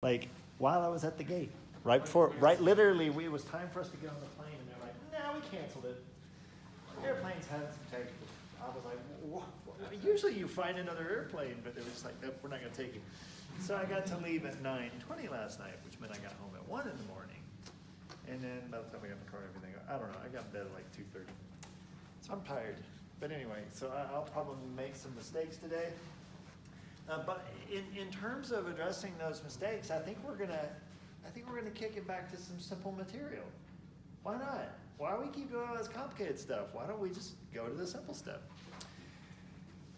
like while I was at the gate, right literally, it was time for us to get on the plane, and they're like, "No, we canceled it. Airplanes had some technical." I was like, usually you find another airplane, but it was just like, nope, we're not going to take you. So I got to leave at 9:20 last night, which meant I got home at 1 in the morning. And then by the time I got in the car and everything, I don't know, I got in bed at like 2:30. So I'm tired. But anyway, so I'll probably make some mistakes today. But in terms of addressing those mistakes, I think we're gonna kick it back to some simple material. Why not? Why do we keep doing all this complicated stuff? Why don't we just go to the simple stuff?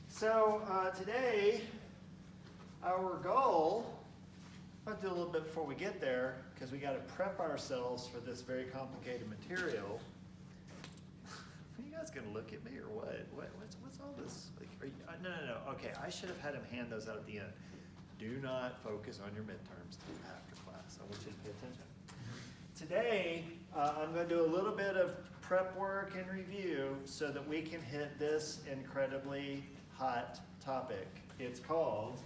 So today, our goal, I'll do a little bit before we get there, because we got to prep ourselves for this very complicated material. Are you guys gonna look at me or what? What's all this? Like, no. Okay, I should have had him hand those out at the end. Do not focus on your midterms till after class. I want you to pay attention. Today, I'm going to do a little bit of prep work and review so that we can hit this incredibly hot topic. It's called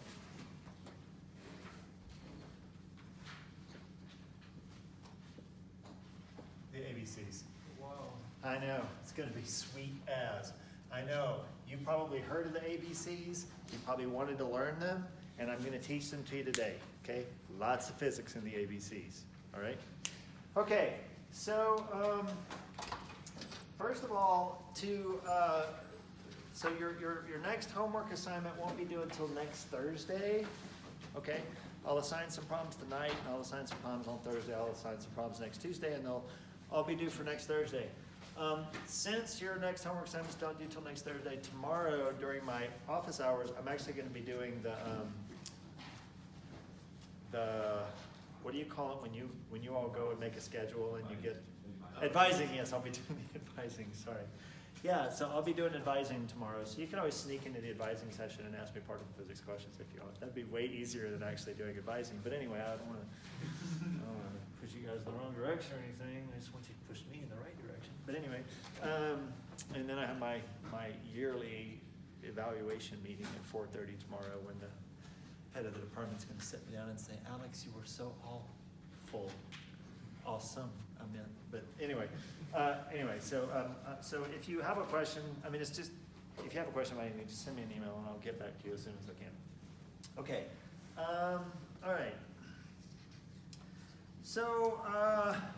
the ABCs. Wow. I know, it's going to be sweet as. I know, you probably heard of the ABCs, you probably wanted to learn them, and I'm going to teach them to you today, okay? Lots of physics in the ABCs, all right? Okay, so first of all, so your next homework assignment won't be due until next Thursday, okay? I'll assign some problems tonight, and I'll assign some problems on Thursday, I'll assign some problems next Tuesday, and they'll all be due for next Thursday. Since your next homework assignments don't due till next Thursday, tomorrow during my office hours, I'm actually going to be doing the what do you call it when you all go and make a schedule and you get advising? Yes, I'll be doing the advising. Sorry. Yeah, so I'll be doing advising tomorrow. So you can always sneak into the advising session and ask me particle physics questions if you want. That'd be way easier than actually doing advising. But anyway, I don't want to push you guys in the wrong direction or anything. I just want you to push me in the right direction. But anyway, and then I have my yearly evaluation meeting at 4:30 tomorrow when the head of the department's going to sit me down and say, "Alex, you were so awesome." I mean, but anyway, so if you have a question, I mean, it's just, if you have a question about anything, just send me an email and I'll get back to you as soon as I can. Okay, all right. So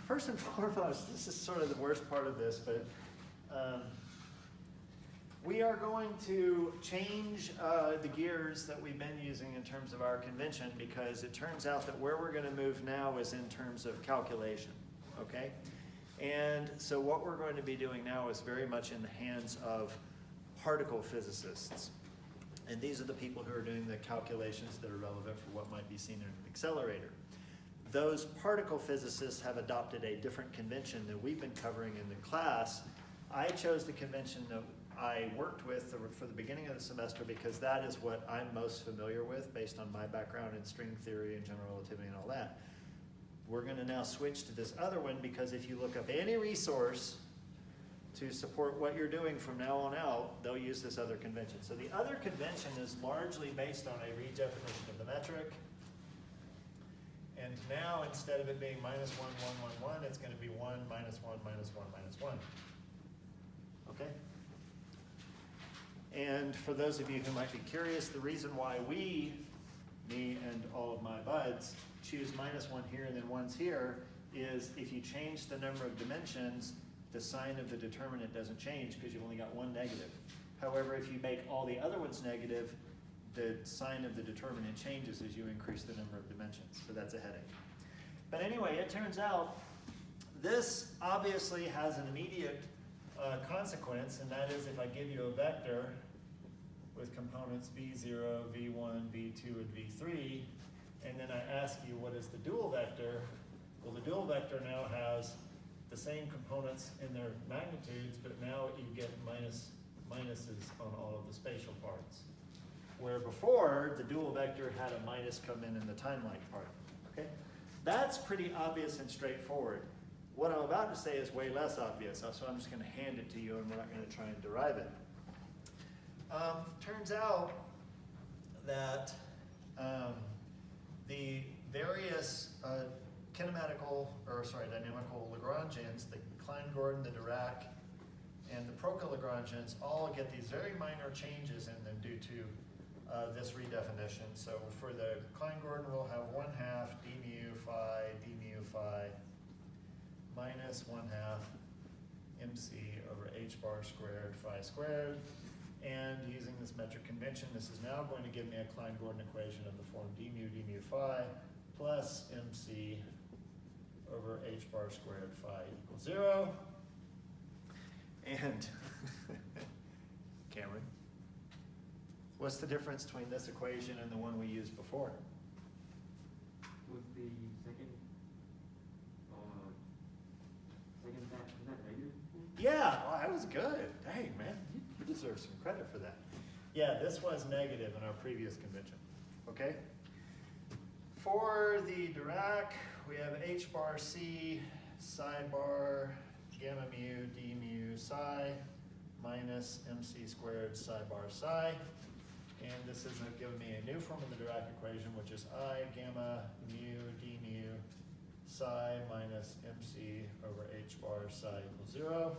first and foremost, this is sort of the worst part of this, but we are going to change the gears that we've been using in terms of our convention, because it turns out that where we're going to move now is in terms of calculation, okay? And so what we're going to be doing now is very much in the hands of particle physicists. And these are the people who are doing the calculations that are relevant for what might be seen in an accelerator. Those particle physicists have adopted a different convention than we've been covering in the class. I chose the convention that I worked with for the beginning of the semester because that is what I'm most familiar with based on my background in string theory and general relativity and all that. We're going to now switch to this other one because if you look up any resource to support what you're doing from now on out, they'll use this other convention. So the other convention is largely based on a redefinition of the metric. And now, instead of it being -1, 1, 1, 1, it's going to be 1, -1, -1, -1. Okay? And for those of you who might be curious, the reason why me and all of my buds, choose -1 here and then 1's here is if you change the number of dimensions, the sign of the determinant doesn't change because you've only got one negative. However, if you make all the other ones negative, the sign of the determinant changes as you increase the number of dimensions. So that's a headache. But anyway, it turns out this obviously has an immediate consequence, and that is if I give you a vector with components v0, v1, v2, and v3, and then I ask you what is the dual vector, well, the dual vector now has the same components in their magnitudes, but now you get minuses on all of the spatial parts. Where before, the dual vector had a minus come in the time-like part, okay? That's pretty obvious and straightforward. What I'm about to say is way less obvious, so I'm just going to hand it to you and we're not going to try and derive it. Turns out that the various dynamical Lagrangians, the Klein-Gordon, the Dirac, and the Procca-Lagrangians all get these very minor changes in them due to this redefinition. So for the Klein-Gordon, we'll have 1/2 d mu phi minus 1/2 mc over h bar squared phi squared. And using this metric convention, this is now going to give me a Klein-Gordon equation of the form d mu phi plus mc over h bar squared phi equals 0. And Cameron, what's the difference between this equation and the one we used before? Was the second is that negative? Yeah, well, that was good. Dang, man, you deserve some credit for that. Yeah, this was negative in our previous convention, okay? For the Dirac, we have h bar c psi bar gamma mu d mu psi minus mc squared psi bar psi. And this is giving me a new form of the Dirac equation, which is I gamma mu d mu psi minus mc over h bar psi equals 0.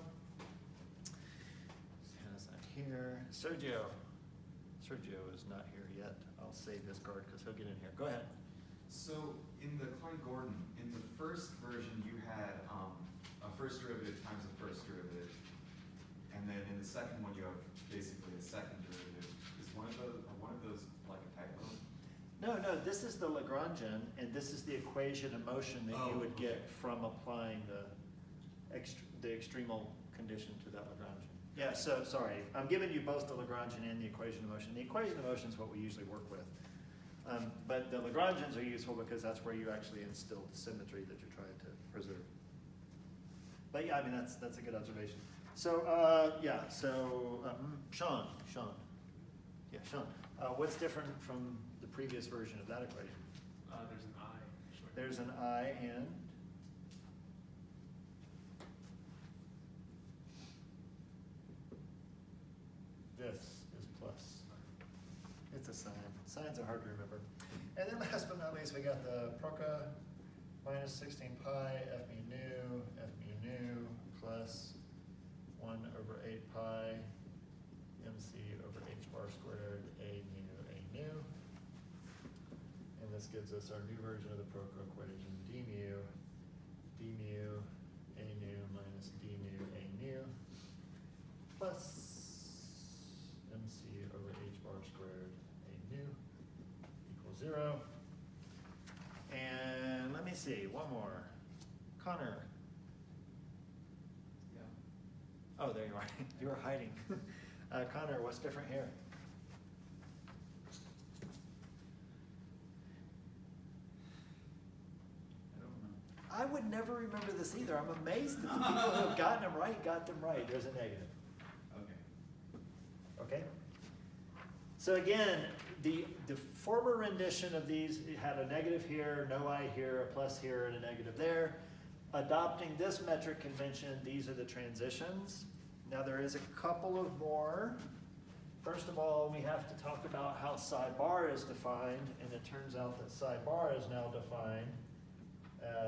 Hannah's not here. Sergio is not here yet. I'll save this card because he'll get in here. Go ahead. So in the Klein-Gordon, in the first version, you had a first derivative times a first derivative, and then in the second one, you have basically a second derivative. Is one of those like a typo? No, this is the Lagrangian, and this is the equation of motion that you would get from applying the extremal condition to that Lagrangian. Yeah, so sorry, I'm giving you both the Lagrangian and the equation of motion. The equation of motion is what we usually work with. But the Lagrangians are useful because that's where you actually instill the symmetry that you're trying to preserve. But yeah, I mean, that's a good observation. So, Sean. Yeah, Sean. What's different from the previous version of that equation? There's an I. Actually. There's an I in. This is plus. It's a sign. Signs are hard to remember. And then last but not least, we got the Procca minus 16 pi f mu nu plus 1 over 8 pi mc over h bar squared a nu. And this gives us our new version of the Procca equation, d mu a nu minus d mu a nu plus mc over h bar squared a nu equals 0. And let me see, one more. Connor. Yeah. Oh, there you are. You were hiding. Connor, what's different here? I don't know. I would never remember this either. I'm amazed that the people who have gotten them right got them right. There's a negative. Okay. Okay? So again, the former rendition of these had a negative here, no I here, a plus here, and a negative there. Adopting this metric convention, these are the transitions. Now there is a couple of more. First of all, we have to talk about how psi bar is defined, and it turns out that psi bar is now defined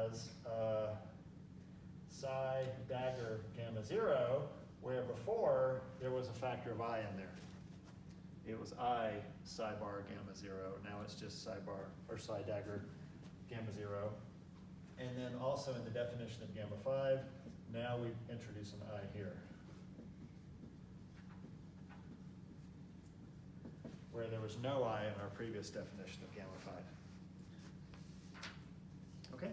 as psi dagger gamma 0, where before there was a factor of I in there. It was I psi bar gamma 0. Now it's just psi bar or psi dagger gamma 0. And then also in the definition of gamma 5, now we introduce an I here, where there was no I in our previous definition of gamma 5. Okay?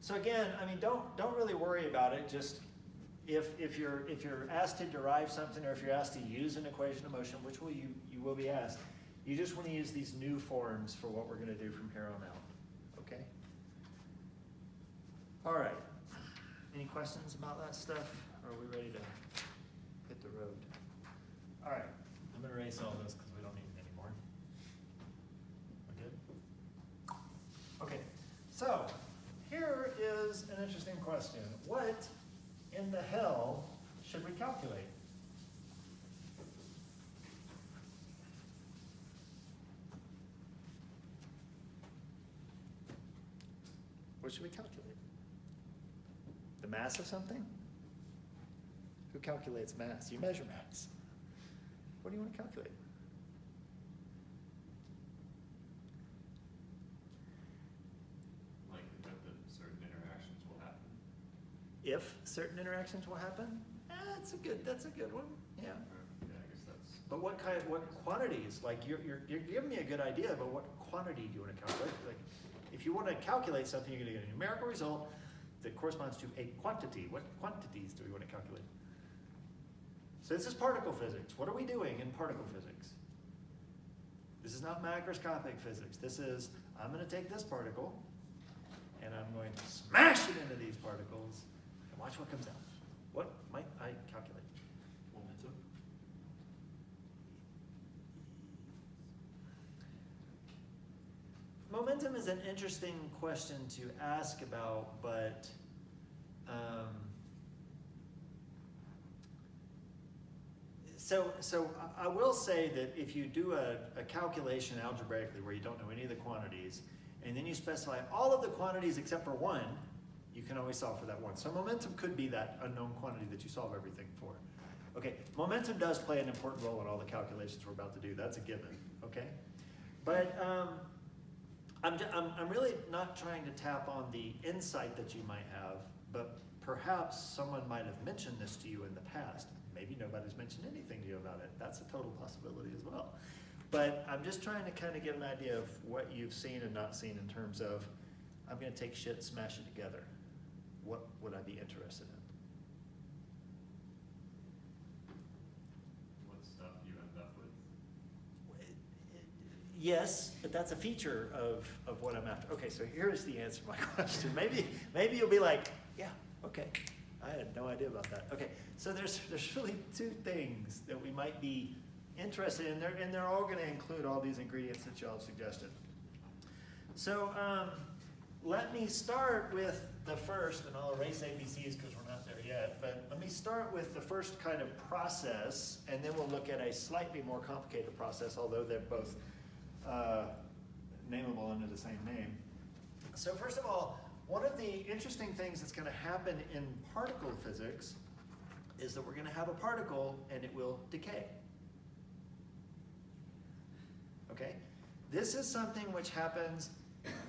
So again, I mean, don't really worry about it. Just if you're asked to derive something, or if you're asked to use an equation of motion, which you will be asked, you just want to use these new forms for what we're going to do from here on out. Okay? All right. Any questions about that stuff? Or are we ready to hit the road? All right. I'm going to erase all this because we don't need them anymore. We're good? Okay. So here is an interesting question. What in the hell should we calculate? What should we calculate? The mass of something? Who calculates mass? You measure mass. What do you want to calculate? Likelihood that certain interactions will happen. If certain interactions will happen? That's a good one, yeah. Yeah, I guess that's. But what quantities? Like you're giving me a good idea, but what quantity do you want to calculate? Like, if you want to calculate something, you're going to get a numerical result that corresponds to a quantity. What quantities do we want to calculate? So this is particle physics. What are we doing in particle physics? This is not macroscopic physics. This is, I'm going to take this particle, and I'm going to smash it into these particles, and watch what comes out. What might I calculate? Momentum. Momentum is an interesting question to ask about, but so I will say that if you do a calculation algebraically where you don't know any of the quantities, and then you specify all of the quantities except for one, you can always solve for that one. So momentum could be that unknown quantity that you solve everything for. Okay, momentum does play an important role in all the calculations we're about to do. That's a given, okay? But I'm really not trying to tap on the insight that you might have, but perhaps someone might have mentioned this to you in the past. Maybe nobody's mentioned anything to you about it. That's a total possibility as well. But I'm just trying to kind of get an idea of what you've seen and not seen in terms of, I'm going to take shit, smash it together. What would I be interested in? What stuff you end up with. Yes, but that's a feature of what I'm after. Okay, so here's the answer to my question. Maybe you'll be like, yeah, okay. I had no idea about that. Okay, so there's really two things that we might be interested in, and they're all going to include all these ingredients that y'all suggested. So let me start with the first, and I'll erase ABCs because we're not there yet, but let me start with the first kind of process, and then we'll look at a slightly more complicated process, although they're both nameable under the same name. So first of all, one of the interesting things that's going to happen in particle physics is that we're going to have a particle and it will decay. Okay? This is something which happens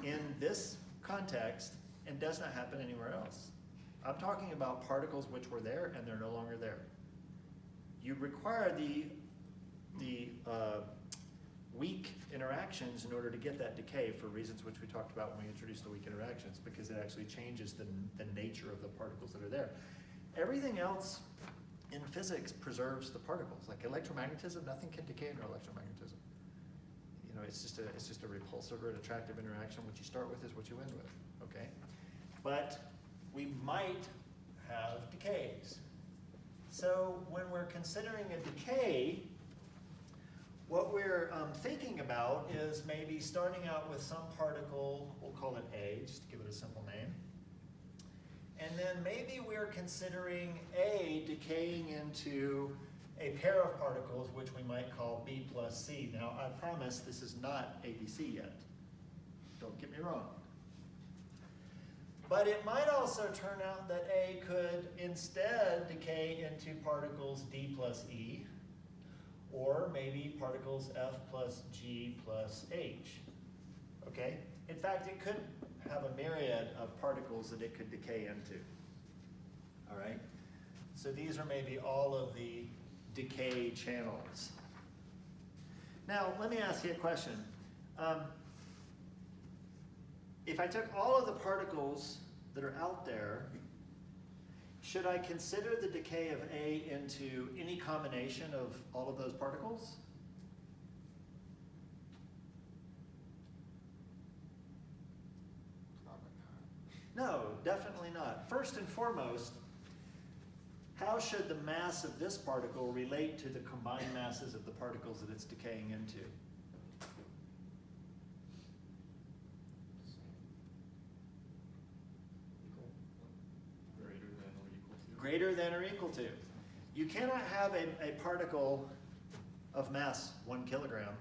in this context and does not happen anywhere else. I'm talking about particles which were there and they're no longer there. You require the weak interactions in order to get that decay for reasons which we talked about when we introduced the weak interactions, because it actually changes the nature of the particles that are there. Everything else in physics preserves the particles. Like electromagnetism, nothing can decay under electromagnetism. You know, it's just a repulsive or an attractive interaction. What you start with is what you end with, okay? But we might have decays. So when we're considering a decay, what we're thinking about is maybe starting out with some particle, we'll call it A, just to give it a simple name. And then maybe we're considering A decaying into a pair of particles, which we might call B plus C. Now, I promise this is not ABC yet. Don't get me wrong. But it might also turn out that A could instead decay into particles D plus E, or maybe particles F plus G plus H, okay? In fact, it could have a myriad of particles that it could decay into, all right? So these are maybe all of the decay channels. Now, let me ask you a question. If I took all of the particles that are out there, should I consider the decay of A into any combination of all of those particles? No, definitely not. First and foremost, how should the mass of this particle relate to the combined masses of the particles that it's decaying into? Greater than or equal to. You cannot have a particle of mass 1 kilogram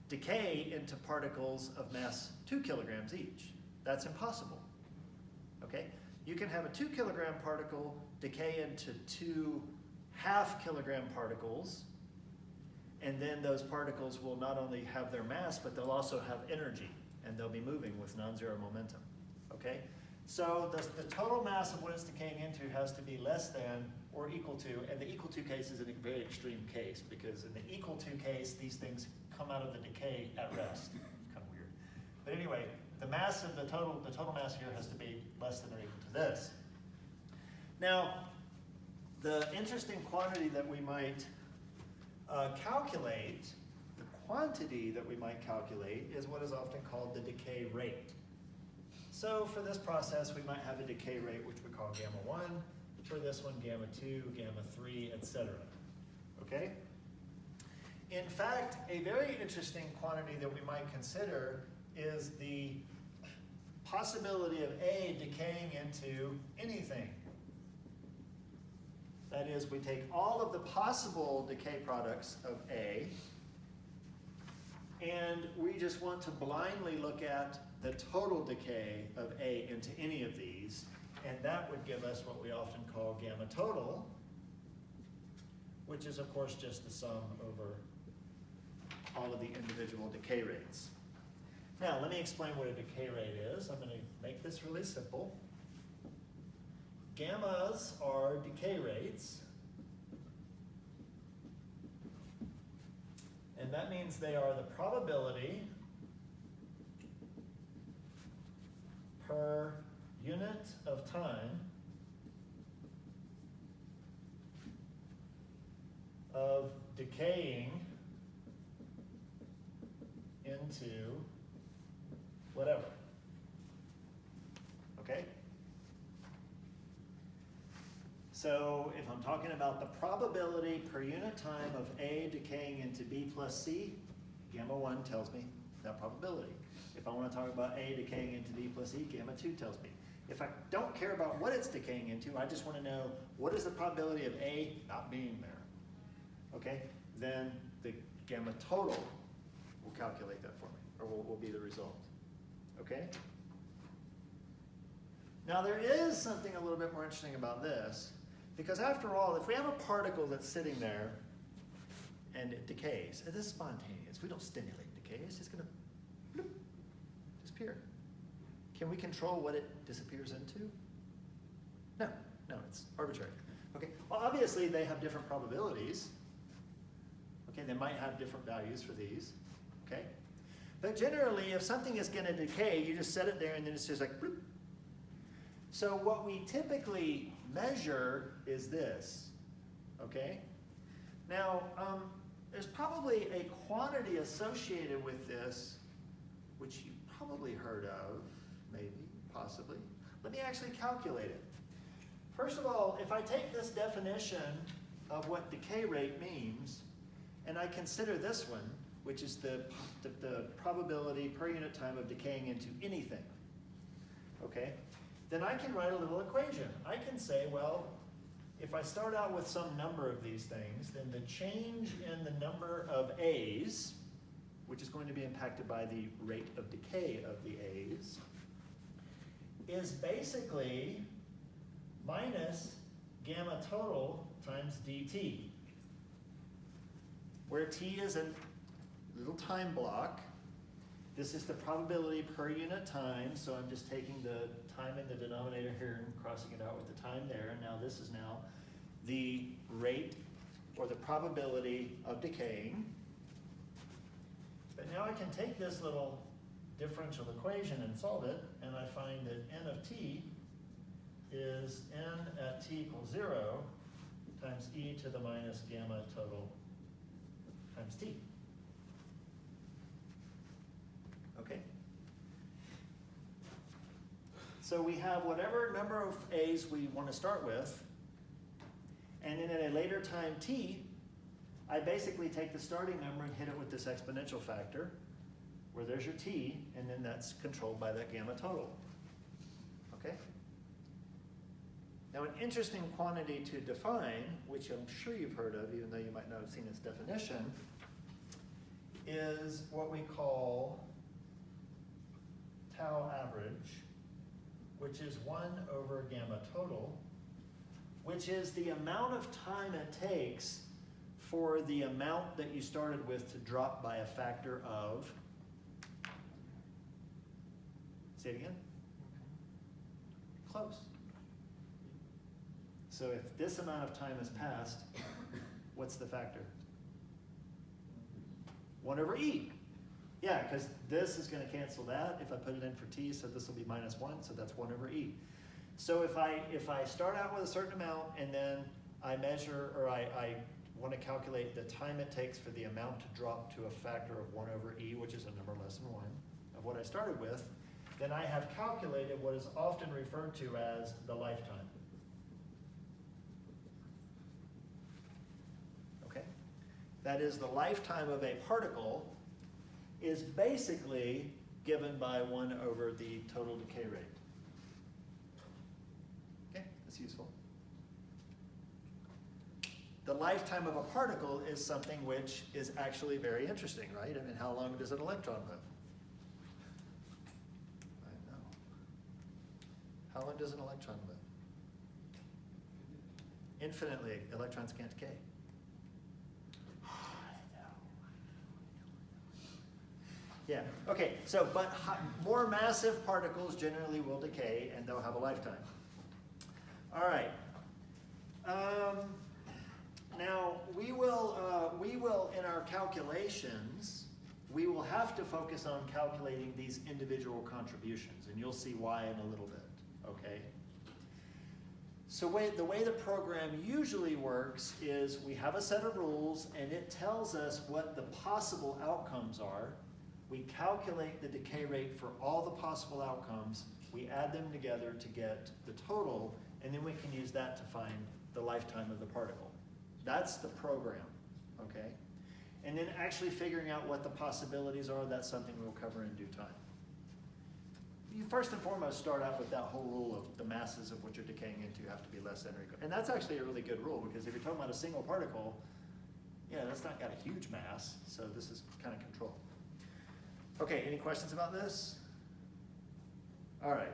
decay into particles of mass 2 kilograms each. That's impossible. okay? You can have a 2 kilogram particle decay into 2 half-kilogram particles, and then those particles will not only have their mass, but they'll also have energy, and they'll be moving with non-zero momentum, okay? So the total mass of what it's decaying into has to be less than or equal to, and the equal to case is a very extreme case, because in the equal to case, these things come out of the decay at rest. It's kind of weird. But anyway, the mass of the total mass here has to be less than or equal to this. Now, the interesting quantity that we might calculate, the quantity that we might calculate is what is often called the decay rate. So for this process, we might have a decay rate which we call gamma 1, for this one gamma 2, gamma 3, etc. Okay? In fact, a very interesting quantity that we might consider is the possibility of A decaying into anything. That is, we take all of the possible decay products of A, and we just want to blindly look at the total decay of A into any of these, and that would give us what we often call gamma total, which is of course just the sum over all of the individual decay rates. Now let me explain what a decay rate is. I'm going to make this really simple. Gammas are decay rates, and that means they are the probability per unit of time of decaying into whatever. Okay? So if I'm talking about the probability per unit time of A decaying into B plus C, gamma 1 tells me that probability. If I want to talk about A decaying into B plus E, gamma 2 tells me. If I don't care about what it's decaying into, I just want to know what is the probability of A not being there. Okay? Then the gamma total will calculate that for me, or will be the result. Okay? Now there is something a little bit more interesting about this, because after all, if we have a particle that's sitting there and it decays, it is spontaneous. We don't stimulate decay, it's just going to bloop, disappear. Can we control what it disappears into? No, it's arbitrary. Okay, well obviously they have different probabilities. Okay, they might have different values for these. Okay, but generally if something is going to decay, you just set it there and then it's just like bloop. So what we typically measure is this. Okay, now there's probably a quantity associated with this which you probably heard of, maybe, possibly. Let me actually calculate it. First of all, if I take this definition of what decay rate means, and I consider this one, which is the probability per unit time of decaying into anything, okay, then I can write a little equation. I can say, well, if I start out with some number of these things, then the change in the number of A's, which is going to be impacted by the rate of decay of the A's, is basically minus gamma total times dt, where t is a little time block. This is the probability per unit time, so I'm just taking the time in the denominator here and crossing it out with the time there, and now this is now the rate or the probability of decaying. But now I can take this little differential equation and solve it, and I find that n of t is n at t equals 0 times e to the minus gamma total times t. Okay? So we have whatever number of A's we want to start with, and then at a later time t, I basically take the starting number and hit it with this exponential factor, where there's your t, and then that's controlled by that gamma total. Okay? Now an interesting quantity to define, which I'm sure you've heard of, even though you might not have seen its definition, is what we call tau average, which is 1 over gamma total, which is the amount of time it takes for the amount that you started with to drop by a factor of, say it again? Close. So if this amount of time has passed, what's the factor? 1 over e. Yeah, because this is going to cancel that if I put it in for t, so this will be minus 1, so that's 1 over e. So if I start out with a certain amount and then I measure, or I want to calculate the time it takes for the amount to drop to a factor of 1 over e, which is a number less than 1, of what I started with, then I have calculated what is often referred to as the lifetime. Okay? That is, the lifetime of a particle is basically given by 1 over the total decay rate. Okay, that's useful. The lifetime of a particle is something which is actually very interesting, right? I mean, how long does an electron live? I know. How long does an electron live? Infinitely. Electrons can't decay. Yeah, okay, so, but more massive particles generally will decay and they'll have a lifetime. All right. Now, we will, in our calculations, we will have to focus on calculating these individual contributions, and you'll see why in a little bit, okay? So the way the program usually works is we have a set of rules, and it tells us what the possible outcomes are. We calculate the decay rate for all the possible outcomes, we add them together to get the total, and then we can use that to find the lifetime of the particle. That's the program, okay? And then actually figuring out what the possibilities are, that's something we'll cover in due time. You first and foremost start out with that whole rule of the masses of what you're decaying into have to be less than or equal. And that's actually a really good rule, because if you're talking about a single particle, yeah, that's not got a huge mass, so this is kind of controlled. Okay, any questions about this? All right.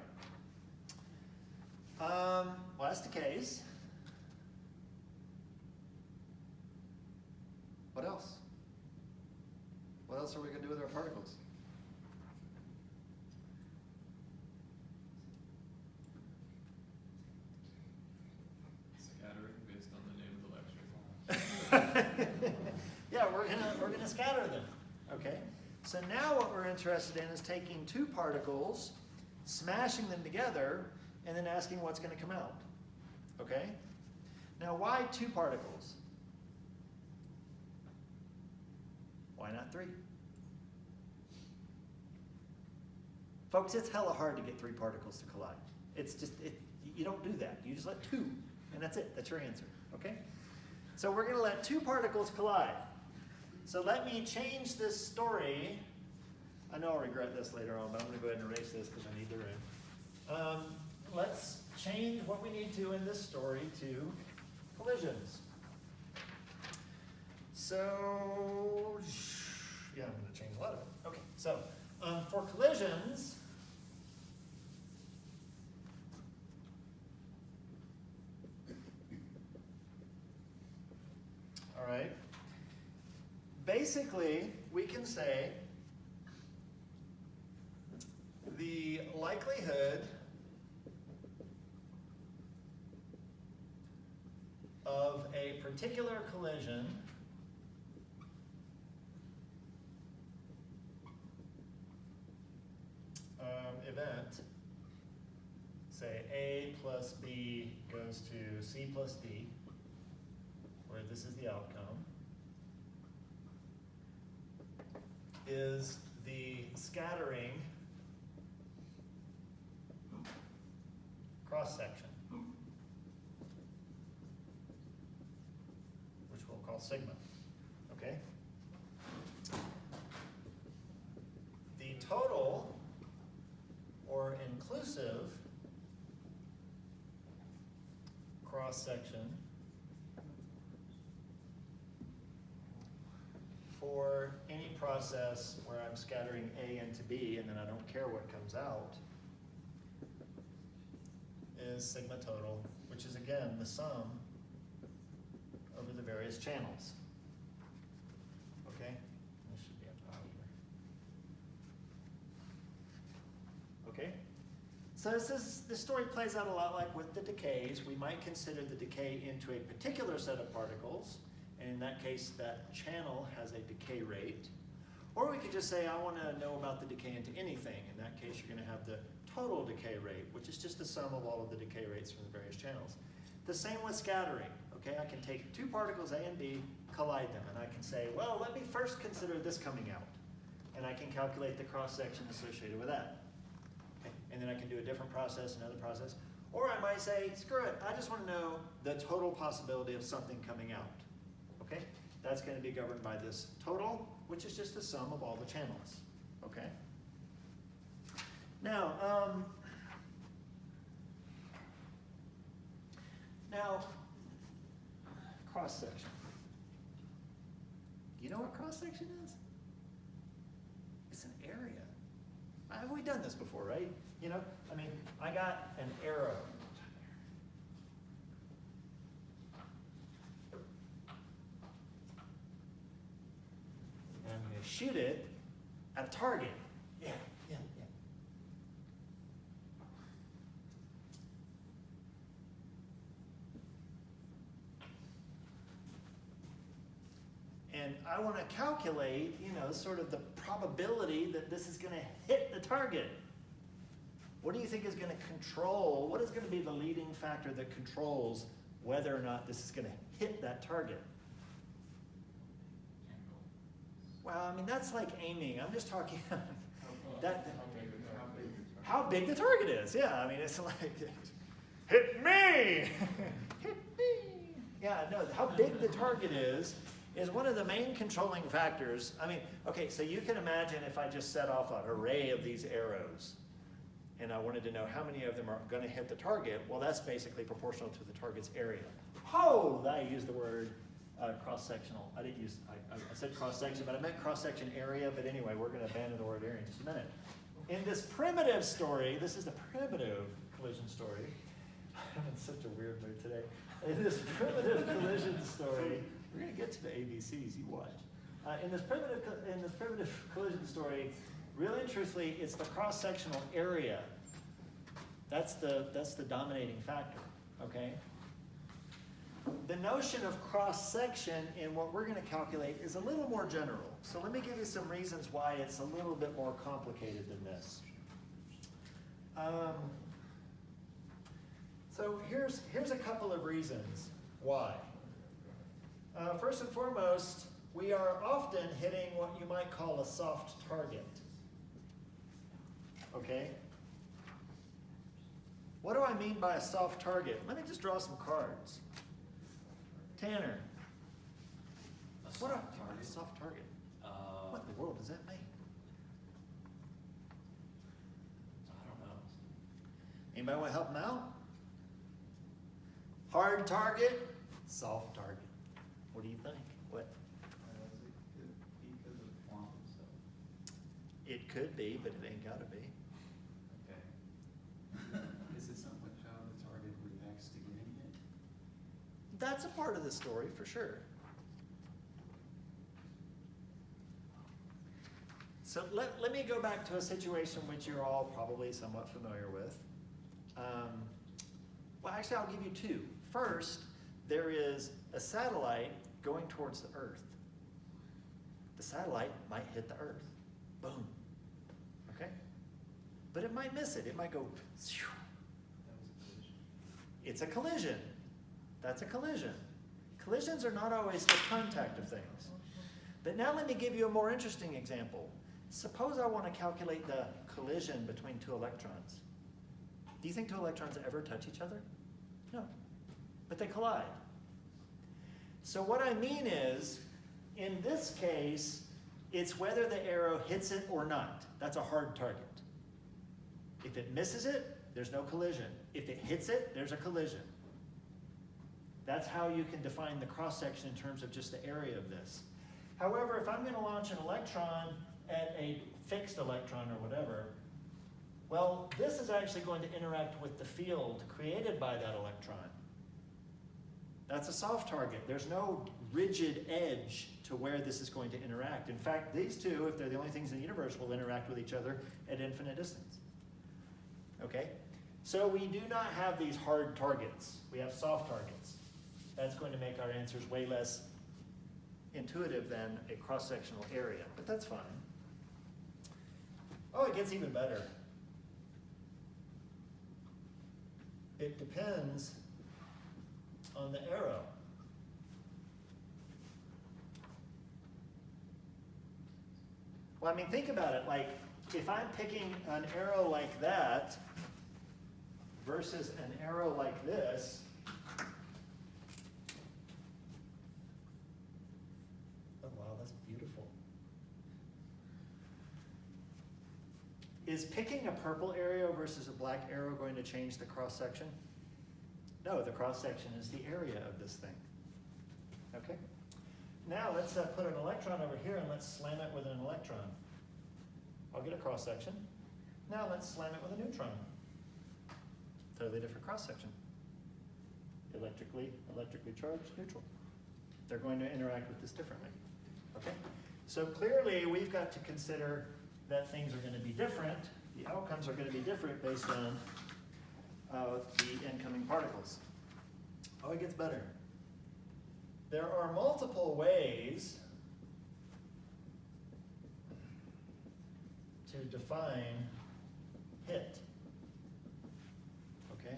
Well, that's decays. What else? What else are we going to do with our particles? Scattering based on the name of the lecture. Yeah, we're gonna scatter them. Okay. So now what we're interested in is taking two particles, smashing them together, and then asking what's going to come out. Okay? Now, why two particles? Why not three? Folks, it's hella hard to get three particles to collide. It's just, you don't do that. You just let two, and that's it. That's your answer. Okay? So we're going to let two particles collide. So let me change this story. I know I'll regret this later on, but I'm going to go ahead and erase this because I need the room. Let's change what we need to in this story to collisions. So, yeah, I'm going to change a lot of it. Okay, so for collisions, all right, basically we can say the likelihood of a particular collision event, say A plus B goes to C plus D, where this is the outcome, is the scattering cross-section, which we'll call sigma, okay? The total or inclusive cross-section for any process where I'm scattering A into B and then I don't care what comes out is sigma total, which is again the sum over the various channels. Okay? This should be up here. Okay? So this story plays out a lot like with the decays. We might consider the decay into a particular set of particles, and in that case, that channel has a decay rate. Or we could just say, I want to know about the decay into anything. In that case, you're going to have the total decay rate, which is just the sum of all of the decay rates from the various channels. The same with scattering. Okay, I can take two particles, A and B, collide them, and I can say, well, let me first consider this coming out. And I can calculate the cross-section associated with that. Okay. And then I can do a different process, another process. Or I might say, screw it, I just want to know the total possibility of something coming out. Okay? That's going to be governed by this total, which is just the sum of all the channels. Okay? Now, cross-section. You know what cross-section is? It's an area. Have we done this before, right? You know, I mean, I got an arrow. And I'm going to shoot it at a target. Yeah. And I want to calculate, you know, sort of the probability that this is going to hit the target. What do you think is going to control, what is going to be the leading factor that controls whether or not this is going to hit that target? Well, I mean, that's like aiming. I'm just talking how big the target is. Yeah, I mean, it's like, hit me! Hit me! Yeah, no, how big the target is one of the main controlling factors. I mean, okay, so you can imagine if I just set off an array of these arrows, and I wanted to know how many of them are going to hit the target. Well, that's basically proportional to the target's area. Oh, I used the word cross-sectional. I didn't use, I said cross-section, but I meant cross-section area. But anyway, we're going to abandon the word area in just a minute. In this primitive story, this is the primitive collision story. I'm in such a weird mood today. In this primitive collision story, we're going to get to the ABCs, you watch. In this primitive collision story, really and truthfully, it's the cross-sectional area. That's the dominating factor, okay? The notion of cross-section in what we're going to calculate is a little more general. So let me give you some reasons why it's a little bit more complicated than this. So here's a couple of reasons why. First and foremost, we are often hitting what you might call a soft target. Okay? What do I mean by a soft target? Let me just draw some cards. Tanner. A What soft target? A soft target. What in the world does that mean? I don't know. Anybody want to help them out? Hard target, soft target. What do you think? What? Because of quantum stuff. It could be, but it ain't got to be. Okay. Is it something like how the target reacts to getting hit? That's a part of the story for sure. So let me go back to a situation which you're all probably somewhat familiar with. Well, actually, I'll give you two. First, there is a satellite going towards the Earth. The satellite might hit the Earth. Boom. Okay? But it might miss it. It might go, shoo. That was a collision. It's a collision. That's a collision. Collisions are not always the contact of things. But now let me give you a more interesting example. Suppose I want to calculate the collision between two electrons. Do you think two electrons ever touch each other? No. But they collide. So what I mean is, in this case, it's whether the arrow hits it or not. That's a hard target. If it misses it, there's no collision. If it hits it, there's a collision. That's how you can define the cross-section in terms of just the area of this. However, if I'm going to launch an electron at a fixed electron or whatever, Well, this is actually going to interact with the field created by that electron. That's a soft target. There's no rigid edge to where this is going to interact. In fact, these two, if they're the only things in the universe, will interact with each other at infinite distance. Okay? So we do not have these hard targets. We have soft targets. That's going to make our answers way less intuitive than a cross-sectional area, but that's fine. Oh, it gets even better. It depends on the arrow. Well, I mean, think about it. Like, if I'm picking an arrow like that versus an arrow like this, oh, wow, that's beautiful. Is picking a purple arrow versus a black arrow going to change the cross-section? No, the cross-section is the area of this thing. Okay? Now let's put an electron over here and let's slam it with an electron. I'll get a cross-section. Now let's slam it with a neutron. Totally different cross-section. Electrically charged, neutral. They're going to interact with this differently. Okay? So clearly we've got to consider that things are going to be different. The outcomes are going to be different based on the incoming particles. Oh, it gets better. There are multiple ways to define hit. Okay?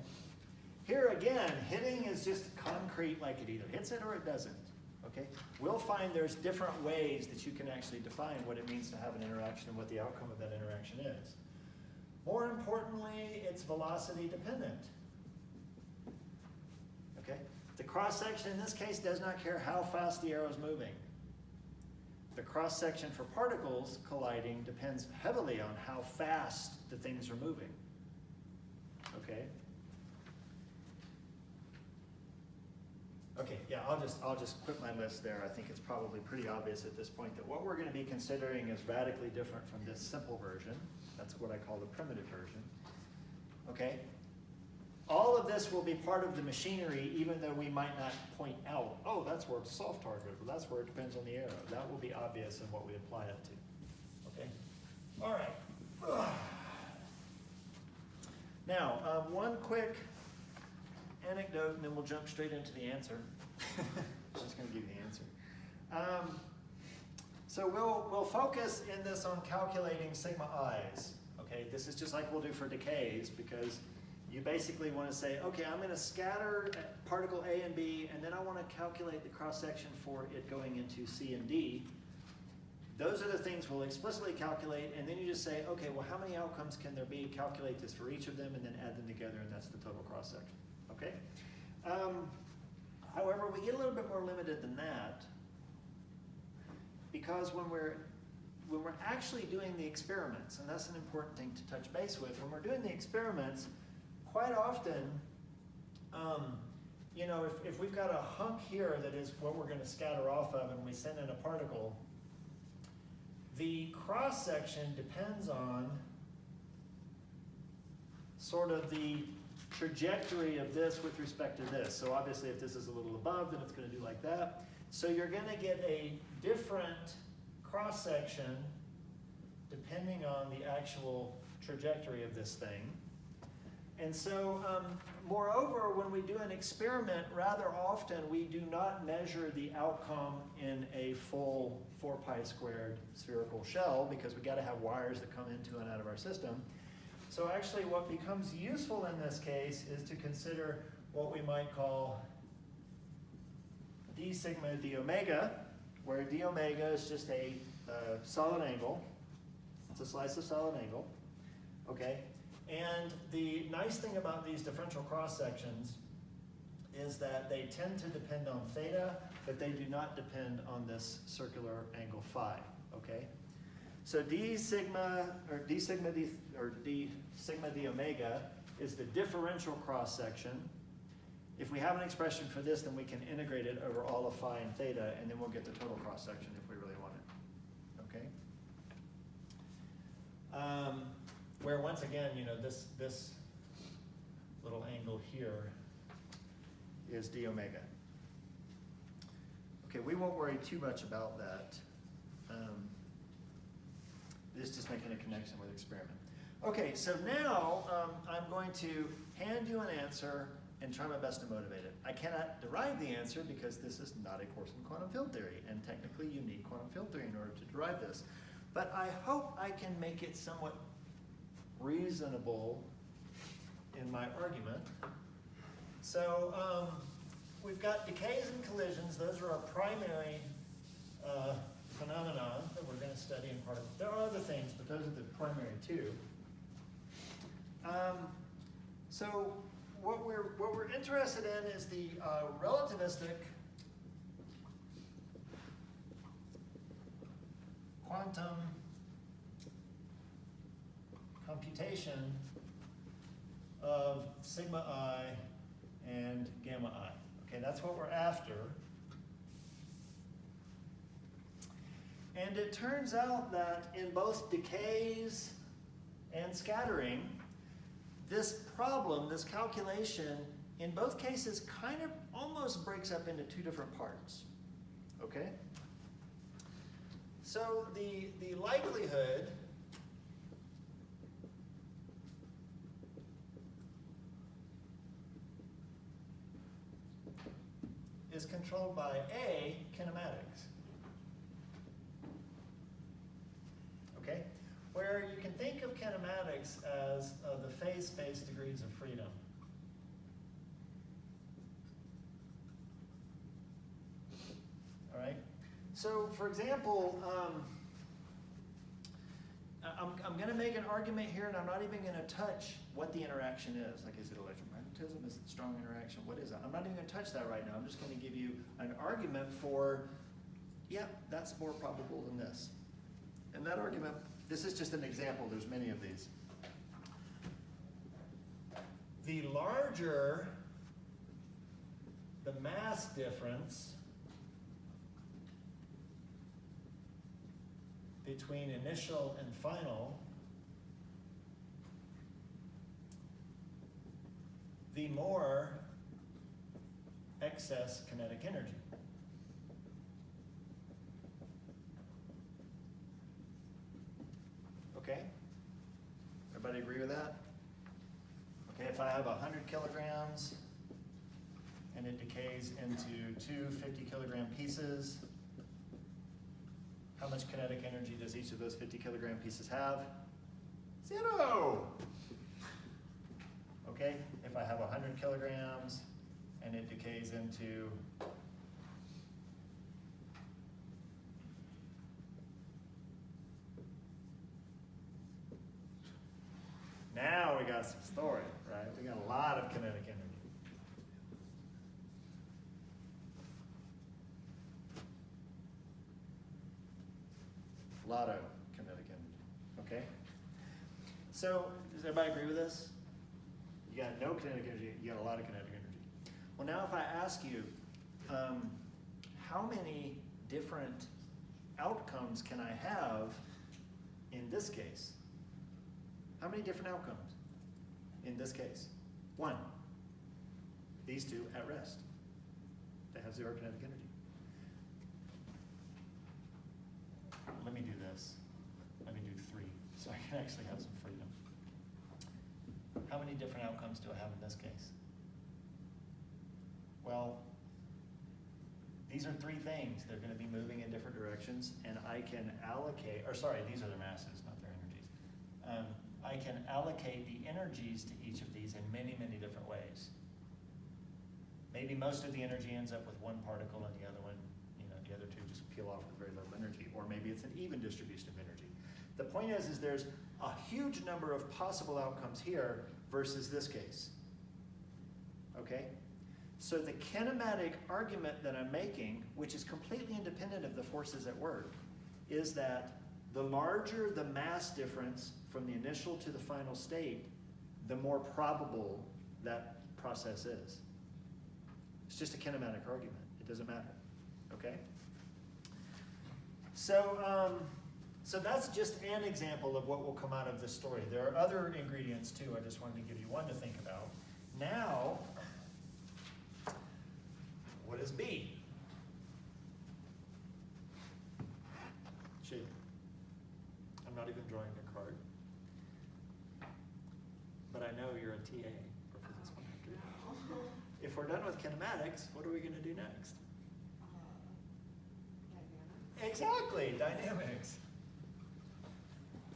Here again, hitting is just concrete, like it either hits it or it doesn't. Okay? We'll find there's different ways that you can actually define what it means to have an interaction and what the outcome of that interaction is. More importantly, it's velocity dependent. Okay? The cross-section in this case does not care how fast the arrow is moving. The cross-section for particles colliding depends heavily on how fast the things are moving. Okay? Okay, yeah, I'll just quit my list there. I think it's probably pretty obvious at this point that what we're going to be considering is radically different from this simple version. That's what I call the primitive version. Okay? All of this will be part of the machinery, even though we might not point out, oh, that's where it's soft target, or that's where it depends on the arrow. That will be obvious in what we apply it to. Okay? All right. Now, one quick anecdote, and then we'll jump straight into the answer. Just going to give you the answer. So we'll focus in this on calculating sigma i's. Okay, this is just like we'll do for decays, because you basically want to say, okay, I'm going to scatter particle A and B, and then I want to calculate the cross-section for it going into C and D. Those are the things we'll explicitly calculate, and then you just say, okay, well, how many outcomes can there be? Calculate this for each of them, and then add them together, and that's the total cross-section. Okay? However, we get a little bit more limited than that, because when we're actually doing the experiments, and that's an important thing to touch base with, when we're doing the experiments, quite often, you know, if we've got a hunk here that is what we're going to scatter off of and we send in a particle, the cross-section depends on sort of the trajectory of this with respect to this. So obviously if this is a little above, then it's going to do like that. So you're going to get a different cross-section depending on the actual trajectory of this thing. And so, moreover, when we do an experiment, rather often we do not measure the outcome in a full 4 pi squared spherical shell, because we've got to have wires that come into and out of our system. So actually what becomes useful in this case is to consider what we might call d sigma d omega, where d omega is just a solid angle. It's a slice of solid angle. Okay? And the nice thing about these differential cross-sections is that they tend to depend on theta, but they do not depend on this circular angle phi. Okay? So d sigma d omega is the differential cross-section. If we have an expression for this, then we can integrate it over all of phi and theta, and then we'll get the total cross-section if we really want it. Okay? where once again, this little angle here is d omega. Okay, we won't worry too much about that. This is just making a connection with experiment. Okay, so now I'm going to hand you an answer and try my best to motivate it. I cannot derive the answer because this is not a course in quantum field theory, and technically you need quantum field theory in order to derive this. But I hope I can make it somewhat reasonable in my argument. So we've got decays and collisions. Those are our primary phenomena that we're going to study in particles. There are other things, but those are the primary two. So what we're interested in is the relativistic quantum computation of sigma I and gamma I. Okay, that's what we're after. And it turns out that in both decays and scattering, this problem, this calculation, in both cases kind of almost breaks up into two different parts. Okay? So the likelihood is controlled by A, kinematics. Okay? Where you can think of kinematics as the phase space degrees of freedom. All right? So, for example, I'm going to make an argument here, and I'm not even going to touch what the interaction is. Like, is it electromagnetism? Is it strong interaction? What is it? I'm not even going to touch that right now. I'm just going to give you an argument for, yeah, that's more probable than this. And that argument, this is just an example. There's many of these. The larger the mass difference between initial and final, the more excess kinetic energy. Okay? Everybody agree with that? Okay, if I have 100 kilograms and it decays into two 50-kilogram pieces, how much kinetic energy does each of those 50-kilogram pieces have? 0! Okay, if I have 100 kilograms and it decays into now we got some story, right? We got a lot of kinetic energy. A lot of kinetic energy, okay? So, does everybody agree with this? You got no kinetic energy, you got a lot of kinetic energy. Well, now if I ask you, how many different outcomes can I have in this case? How many different outcomes in this case? 1. These two at rest. They have 0 kinetic energy. Let me do this. Let me do 3, so I can actually have some freedom. How many different outcomes do I have in this case? Well, these are 3 things. They're going to be moving in different directions, and I can allocate, or sorry, these are their masses, not their energies. I can allocate the energies to each of these in many, many different ways. Maybe most of the energy ends up with one particle and the other one, the other two just peel off with very little energy. Or maybe it's an even distribution of energy. The point is there's a huge number of possible outcomes here versus this case. Okay? So the kinematic argument that I'm making, which is completely independent of the forces at work, is that the larger the mass difference from the initial to the final state, the more probable that process is. It's just a kinematic argument. It doesn't matter. Okay? So So that's just an example of what will come out of this story. There are other ingredients too. I just wanted to give you one to think about. Now, what is B? Shape. I'm not even drawing a card. But I know you're a TA for Physics 100. If we're done with kinematics, what are we going to do next? Exactly, dynamics.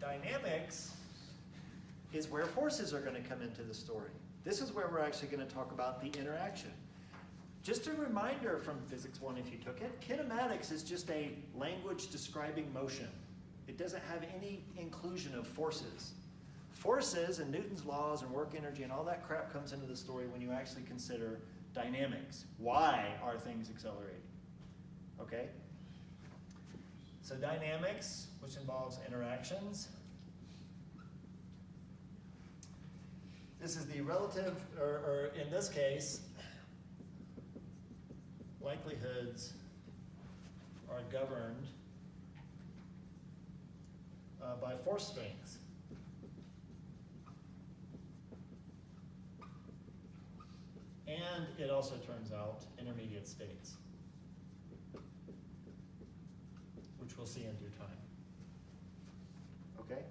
Dynamics is where forces are going to come into the story. This is where we're actually going to talk about the interaction. Just a reminder from Physics 1 if you took it, kinematics is just a language describing motion. It doesn't have any inclusion of forces. Forces and Newton's laws and work energy and all that crap comes into the story when you actually consider dynamics. Why are things accelerating? Okay? So dynamics, which involves interactions. This is the relative, or in this case, likelihoods are governed by force strengths. And it also turns out intermediate states, which we'll see in due time. Okay?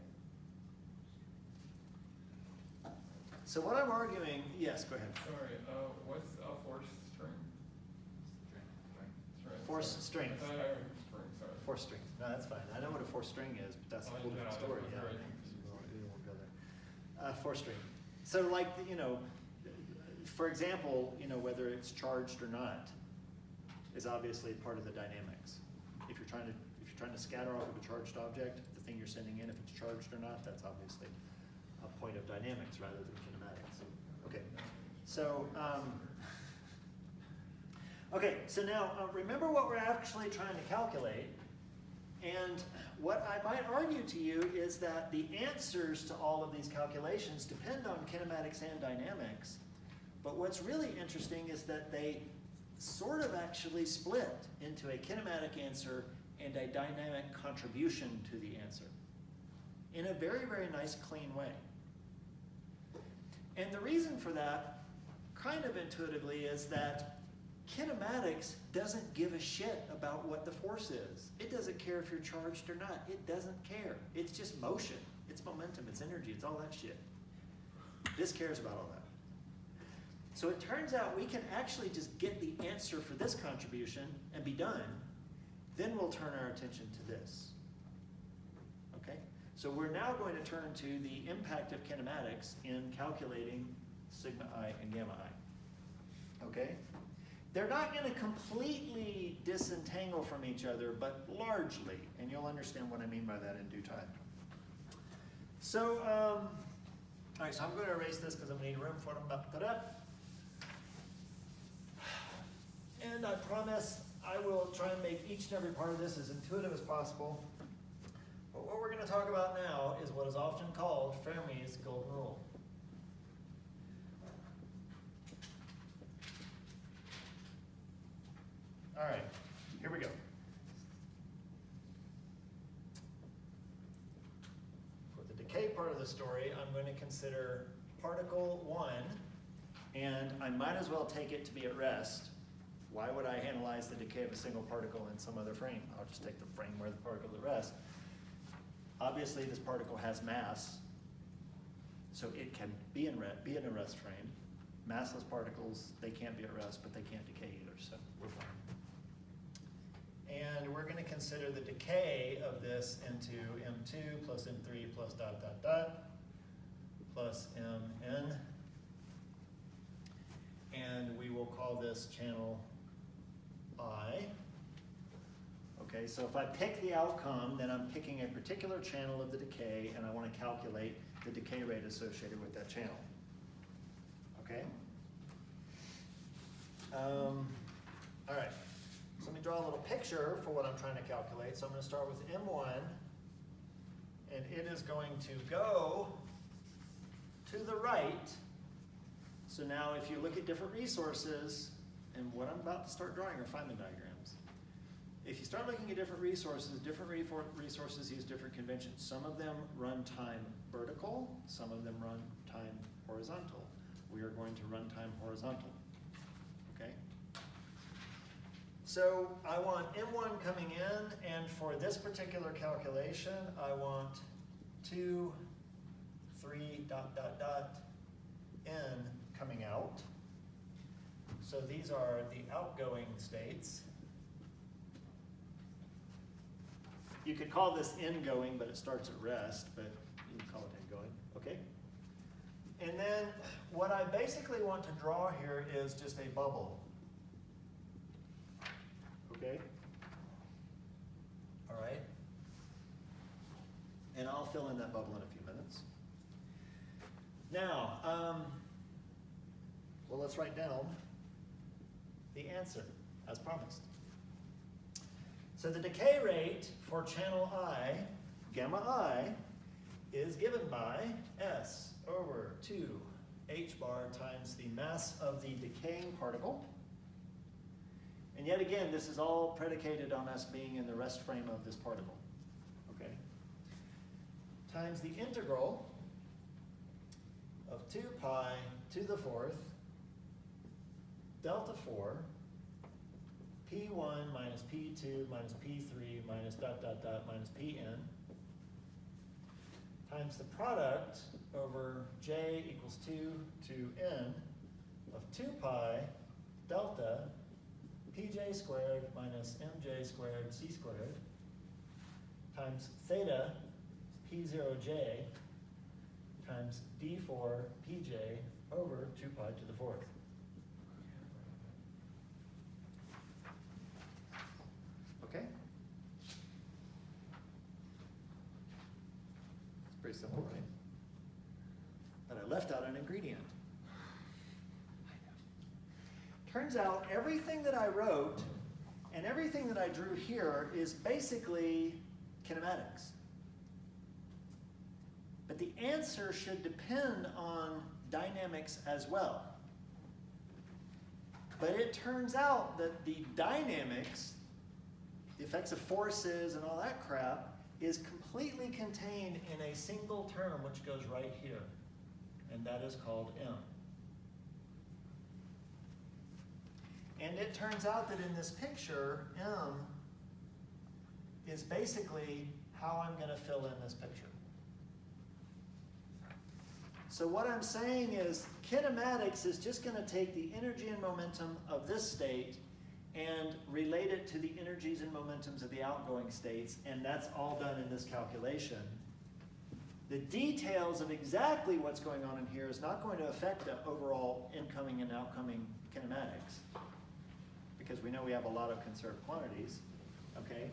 So what I'm arguing, yes, go ahead. Sorry, what's a force string? Force strength. I thought I heard string, sorry. Force string. No, that's fine. I know what a force string is, but that's a whole different story. Yeah, Right. we won't go there. Force string. So like, for example, whether it's charged or not is obviously part of the dynamics. If you're trying to scatter off of a charged object, the thing you're sending in, if it's charged or not, that's obviously a point of dynamics rather than kinematics. Okay. So, so now remember what we're actually trying to calculate. And what I might argue to you is that the answers to all of these calculations depend on kinematics and dynamics. But what's really interesting is that they sort of actually split into a kinematic answer and a dynamic contribution to the answer in a very, very nice, clean way. And the reason for that, kind of intuitively, is that kinematics doesn't give a shit about what the force is. It doesn't care if you're charged or not. It doesn't care. It's just motion. It's momentum. It's energy. It's all that shit. This cares about all that. So it turns out we can actually just get the answer for this contribution and be done. Then we'll turn our attention to this. Okay? So we're now going to turn to the impact of kinematics in calculating sigma I and gamma I. Okay? They're not going to completely disentangle from each other, but largely. And you'll understand what I mean by that in due time. So, all right, so I'm going to erase this because I'm going to need room for what I'm about to put up. And I promise I will try and make each and every part of this as intuitive as possible. But what we're going to talk about now is what is often called Fermi's golden rule. All right, here we go. For the decay part of the story, I'm going to consider particle 1, and I might as well take it to be at rest. Why would I analyze the decay of a single particle in some other frame? I'll just take the frame where the particle is at rest. Obviously, this particle has mass, so it can be in a rest frame. Massless particles, they can't be at rest, but they can't decay either, so we're fine. And we're going to consider the decay of this into M2 plus M3 plus ... plus Mn. And we will call this channel I. Okay, so if I pick the outcome, then I'm picking a particular channel of the decay, and I want to calculate the decay rate associated with that channel. Okay? All right. So let me draw a little picture for what I'm trying to calculate. So I'm going to start with M1, and it is going to go to the right. So now if you look at different resources, and what I'm about to start drawing are Feynman diagrams. if you start looking at different resources use different conventions. Some of them run time vertical, some of them run time horizontal. We are going to run time horizontal, okay? So I want M1 coming in, and for this particular calculation, I want 2, 3, ... n coming out. So these are the outgoing states. You could call this ingoing, but it starts at rest, but you can call it ingoing, okay? And then what I basically want to draw here is just a bubble. Okay? All right? And I'll fill in that bubble in a few minutes. Now, well, let's write down the answer, as promised. So the decay rate for channel I, gamma I, is given by S over 2 h bar times the mass of the decaying particle. And yet again, this is all predicated on us being in the rest frame of this particle, okay? Times the integral of 2 pi to the 4th delta 4 P1 minus P2 minus P3 minus ... minus Pn times the product over J equals 2 to n of 2 pi delta Pj squared minus Mj squared C squared times theta P0j times D4 Pj over 2 pi to the 4th. Okay? It's pretty simple, right? But I left out an ingredient. Turns out everything that I wrote and everything that I drew here is basically kinematics. But the answer should depend on dynamics as well. But it turns out that the dynamics, the effects of forces and all that crap, is completely contained in a single term which goes right here. And that is called M. And it turns out that in this picture, M is basically how I'm going to fill in this picture. So what I'm saying is kinematics is just going to take the energy and momentum of this state and relate it to the energies and momentums of the outgoing states, and that's all done in this calculation. The details of exactly what's going on in here is not going to affect the overall incoming and outcoming kinematics, because we know we have a lot of conserved quantities, okay?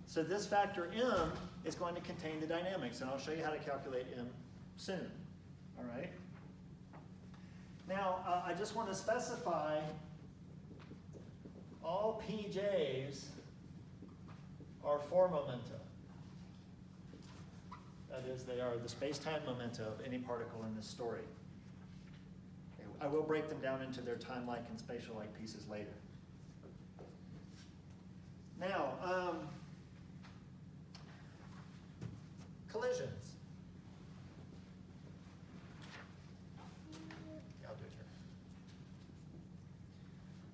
So this factor M is going to contain the dynamics, and I'll show you how to calculate M soon, all right? Now, I just want to specify all PJs are 4 momenta. That is, they are the space-time momenta of any particle in this story. Okay, I will break them down into their time-like and spatial-like pieces later. Now, collisions. I'll do it here.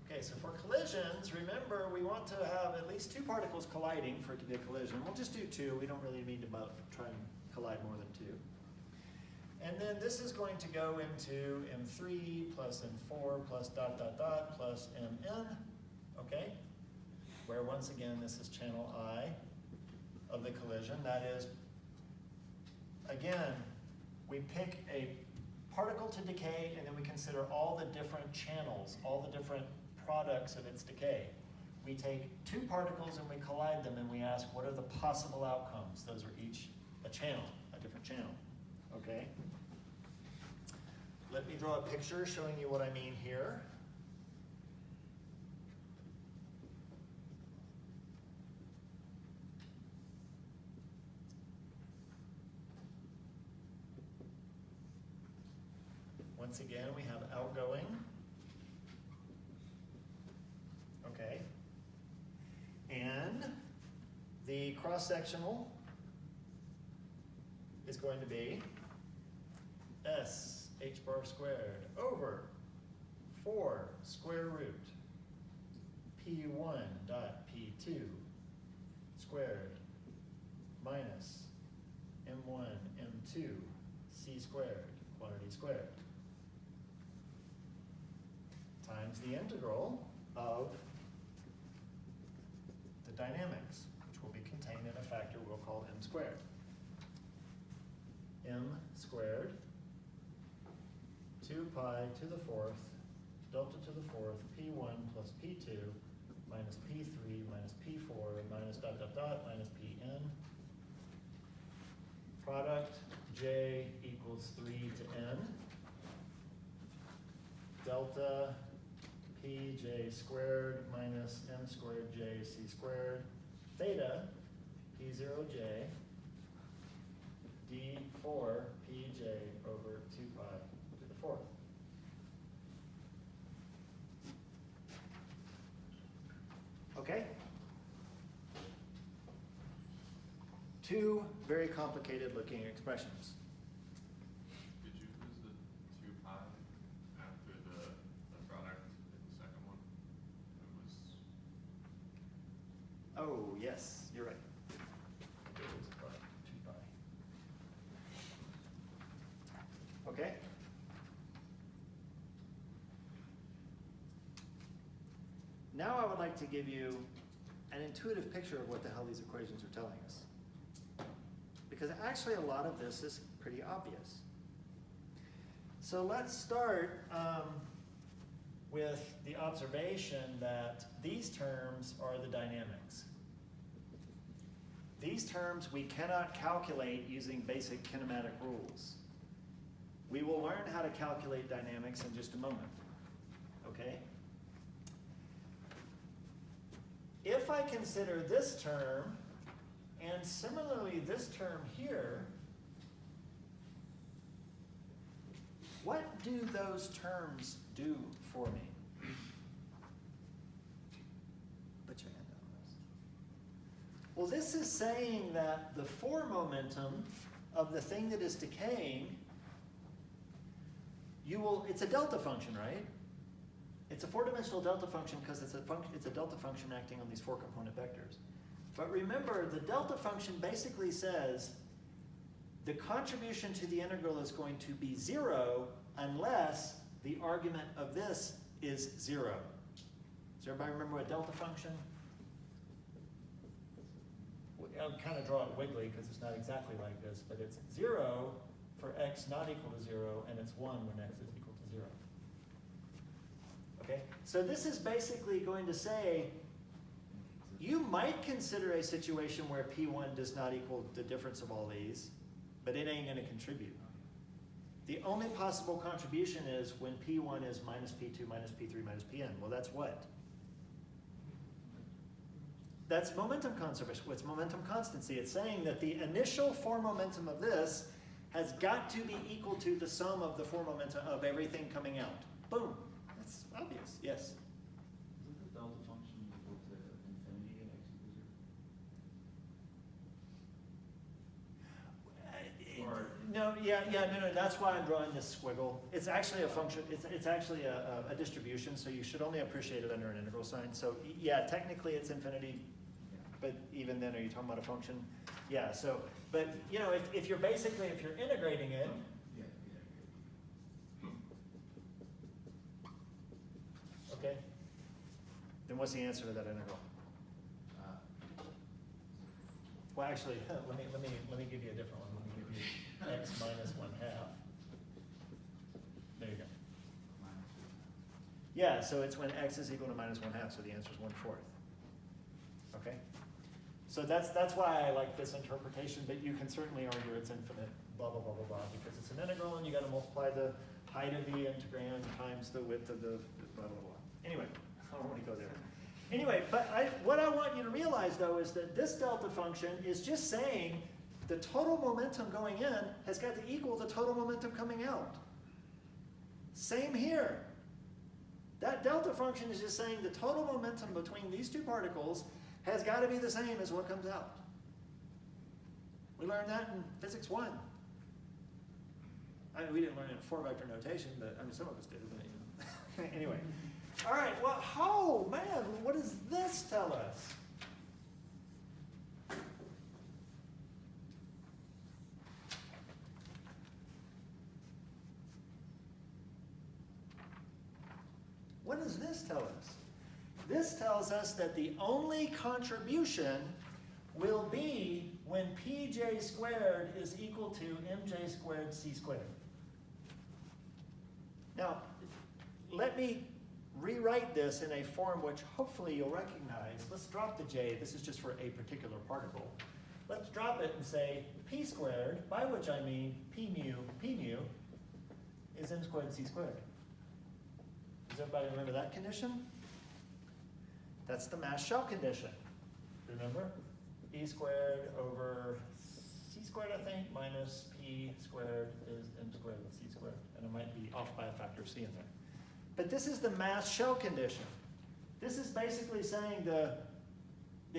Okay, so for collisions, remember we want to have at least 2 particles colliding for it to be a collision. We'll just do 2. We don't really need to try and collide more than 2. And then this is going to go into M3 plus M4 plus ... plus Mn, okay? Where once again, this is channel I of the collision. That is, again, we pick a particle to decay and then we consider all the different channels, all the different products of its decay. We take 2 particles and we collide them and we ask what are the possible outcomes. Those are each a channel, a different channel, okay? Let me draw a picture showing you what I mean here. Once again, we have outgoing. Okay. And the cross-sectional is going to be S h bar squared over 4 square root P1 dot P2 squared minus M1 M2 C squared, quantity squared, times the integral of the dynamics, which will be contained in a factor we'll call M squared. M squared, 2 pi to the 4th, delta to the 4th, P1 plus P2 minus P3 minus P4 minus dot dot dot minus Pn. Product J equals 3 to N. Delta Pj squared minus M squared J C squared. Theta P0J D4 Pj over 2 pi to the 4th. Okay? Two very complicated looking expressions. Did you lose the 2 pi after the product in the second one? It was. Oh, yes, you're right. It was a product, 2 pi. Okay? Now I would like to give you an intuitive picture of what the hell these equations are telling us. Because actually a lot of this is pretty obvious. So let's start with the observation that these terms are the dynamics. These terms we cannot calculate using basic kinematic rules. We will learn how to calculate dynamics in just a moment, okay? If I consider this term, and similarly this term here, what do those terms do for me? Put your hand on this. Well, this is saying that the 4 momentum of the thing that is decaying, it's a delta function, right? It's a 4-dimensional delta function because it's a delta function acting on these 4 component vectors. But remember, the delta function basically says the contribution to the integral is going to be 0 unless the argument of this is 0. Does everybody remember what delta function? I'll kind of draw it wiggly because it's not exactly like this, but it's 0 for x not equal to 0, and it's 1 when x is equal to 0. Okay, so this is basically going to say you might consider a situation where P1 does not equal the difference of all these, but it ain't going to contribute. The only possible contribution is when P1 is minus P2 minus P3 minus Pn. Well, that's what? That's momentum conservation. What's momentum constancy? It's saying that the initial 4 momentum of this has got to be equal to the sum of the 4 momenta of everything coming out. Boom. That's obvious. Yes? Isn't the delta function equal to infinity at x equals 0? No, no, that's why I'm drawing this squiggle. It's actually a function, it's actually a distribution, so you should only appreciate it under an integral sign. So yeah, technically it's infinity, but even then, are you talking about a function? Yeah, so, but you know, if you're integrating it, okay, then what's the answer to that integral? Well, actually, let me give you a different one. Let me give you x minus 1/2. There you go. Yeah, so it's when x is equal to minus 1/2, so the answer is 1/4. Okay? So that's why I like this interpretation, but you can certainly argue it's infinite, blah, blah, blah, blah, blah, because it's an integral and you got to multiply the height of the integrand times the width of the blah, blah, blah. Anyway, I don't want to go there. Anyway, but what I want you to realize, though, is that this delta function is just saying the total momentum going in has got to equal the total momentum coming out. Same here. That delta function is just saying the total momentum between these two particles has got to be the same as what comes out. We learned that in Physics 1. I mean, we didn't learn it in 4-vector notation, but I mean, some of us did, but you know. Anyway. All right, well, oh man, what does this tell us? What does this tell us? This tells us that the only contribution will be when pj squared is equal to mj squared c squared. Now, let me rewrite this in a form which hopefully you'll recognize. Let's drop the j. This is just for a particular particle. Let's drop it and say p squared, by which I mean p mu is m squared c squared. Does everybody remember that condition? That's the mass shell condition. Remember? E squared over c squared, I think, minus p squared is m squared with c squared. And it might be off by a factor of c in there. But this is the mass shell condition. This is basically saying the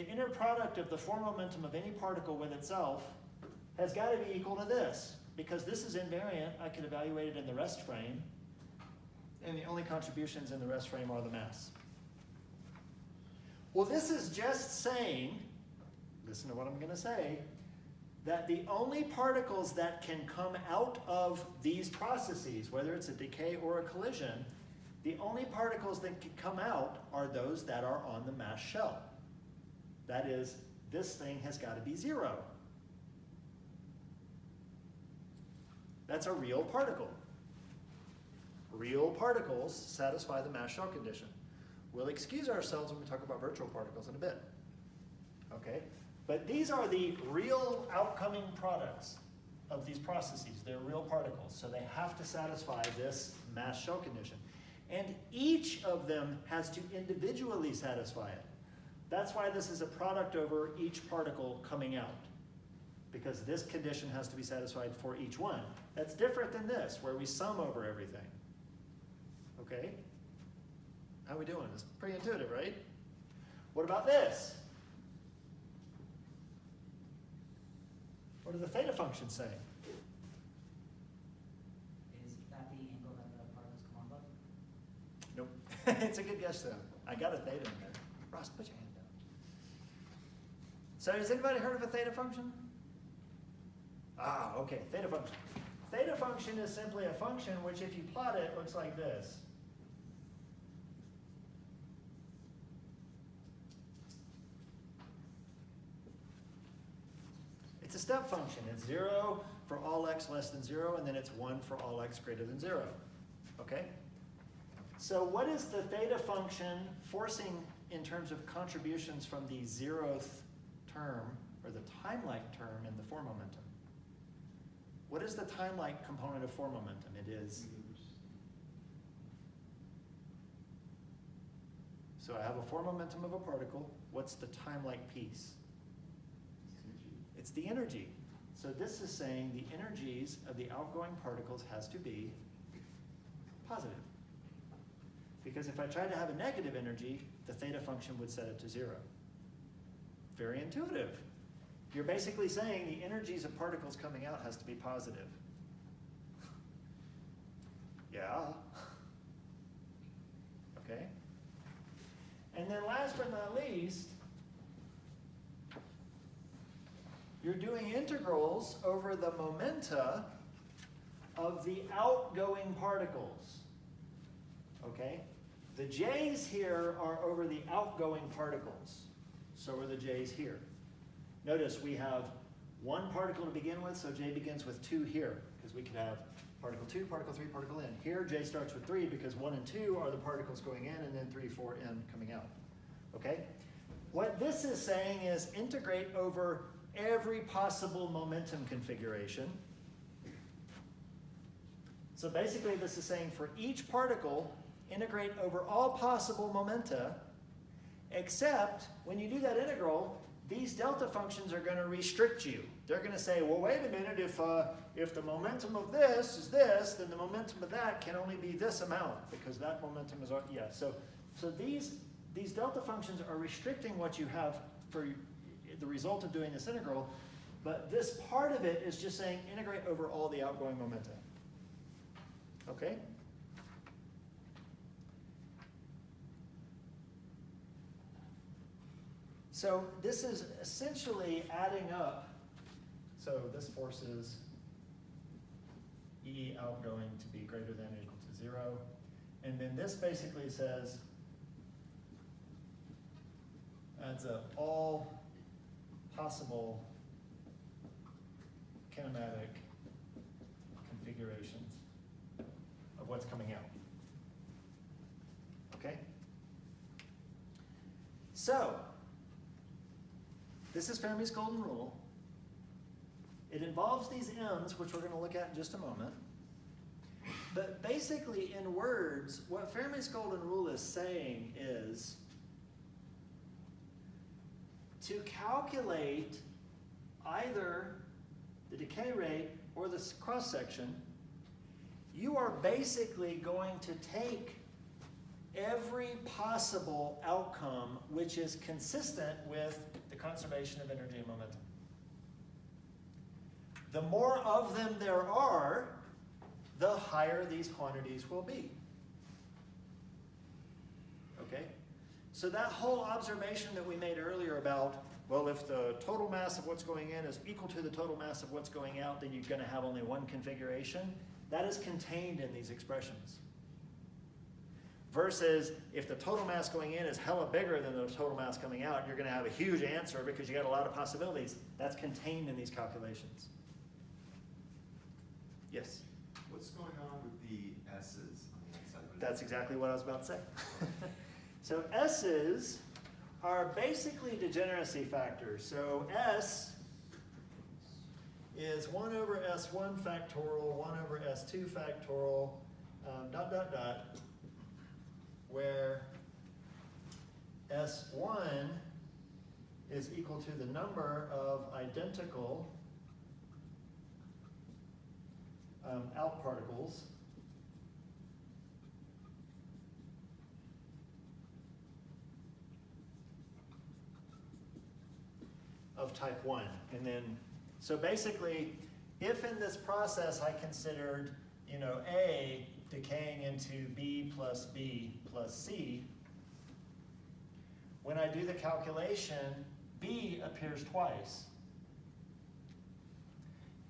inner product of the form momentum of any particle with itself has got to be equal to this. Because this is invariant, I could evaluate it in the rest frame. And the only contributions in the rest frame are the mass. Well, this is just saying, listen to what I'm going to say, that the only particles that can come out of these processes, whether it's a decay or a collision, the only particles that can come out are those that are on the mass shell. That is, this thing has got to be 0. That's a real particle. Real particles satisfy the mass shell condition. We'll excuse ourselves when we talk about virtual particles in a bit. Okay? But these are the real outcoming products of these processes. They're real particles, so they have to satisfy this mass shell condition. And each of them has to individually satisfy it. That's why this is a product over each particle coming out, because this condition has to be satisfied for each one. That's different than this, where we sum over everything. Okay? How are we doing? It's pretty intuitive, right? What about this? What does the theta function say? Is that the angle that the particles come off of? Nope. It's a good guess, though. I got a theta in there. Ross, put your hand down. So has anybody heard of a theta function? Ah, okay, theta function. Theta function is simply a function which, if you plot it, looks like this. It's a step function. It's 0 for all x less than 0, and then it's 1 for all x greater than 0. Okay? So what is the theta function forcing in terms of contributions from the 0th term, or the time-like term in the form momentum? What is the time-like component of form momentum? It is... So I have a form momentum of a particle. What's the time-like piece? It's the energy. So this is saying the energies of the outgoing particles has to be positive. Because if I tried to have a negative energy, the theta function would set it to 0. Very intuitive. You're basically saying the energies of particles coming out has to be positive. Yeah. Okay. And then last but not least, you're doing integrals over the momenta of the outgoing particles. Okay? The J's here are over the outgoing particles. So are the J's here. Notice we have one particle to begin with, so J begins with 2 here, because we could have particle 2, particle 3, particle in. Here, J starts with 3, because 1 and 2 are the particles going in, and then 3, 4, n coming out. Okay? What this is saying is integrate over every possible momentum configuration. So basically this is saying for each particle, integrate over all possible momenta, except when you do that integral, these delta functions are going to restrict you. They're going to say, well, wait a minute, if the momentum of this is this, then the momentum of that can only be this amount, because that momentum is, yeah. So these delta functions are restricting what you have for the result of doing this integral, but this part of it is just saying integrate over all the outgoing momenta. Okay? So this is essentially adding up. So this forces E outgoing to be greater than or equal to 0. And then this basically says, adds up all possible kinematic configurations of what's coming out. Okay? So, this is Fermi's golden rule. It involves these m's, which we're going to look at in just a moment. But basically, in words, what Fermi's golden rule is saying is to calculate either the decay rate or the cross-section, you are basically going to take every possible outcome which is consistent with the conservation of energy and momentum. The more of them there are, the higher these quantities will be. Okay? So that whole observation that we made earlier about, well, if the total mass of what's going in is equal to the total mass of what's going out, then you're going to have only one configuration. That is contained in these expressions. Versus if the total mass going in is hella bigger than the total mass coming out, you're going to have a huge answer because you got a lot of possibilities. That's contained in these calculations. Yes? What's going on with the S's on the inside? That's exactly what I was about to say. So S's are basically degeneracy factors. So S is 1 over S1 factorial, 1 over S2 factorial, ... where S1 is equal to the number of identical out particles of type 1. And then, so basically, if in this process I considered, you know, A decaying into B plus C, when I do the calculation, B appears twice.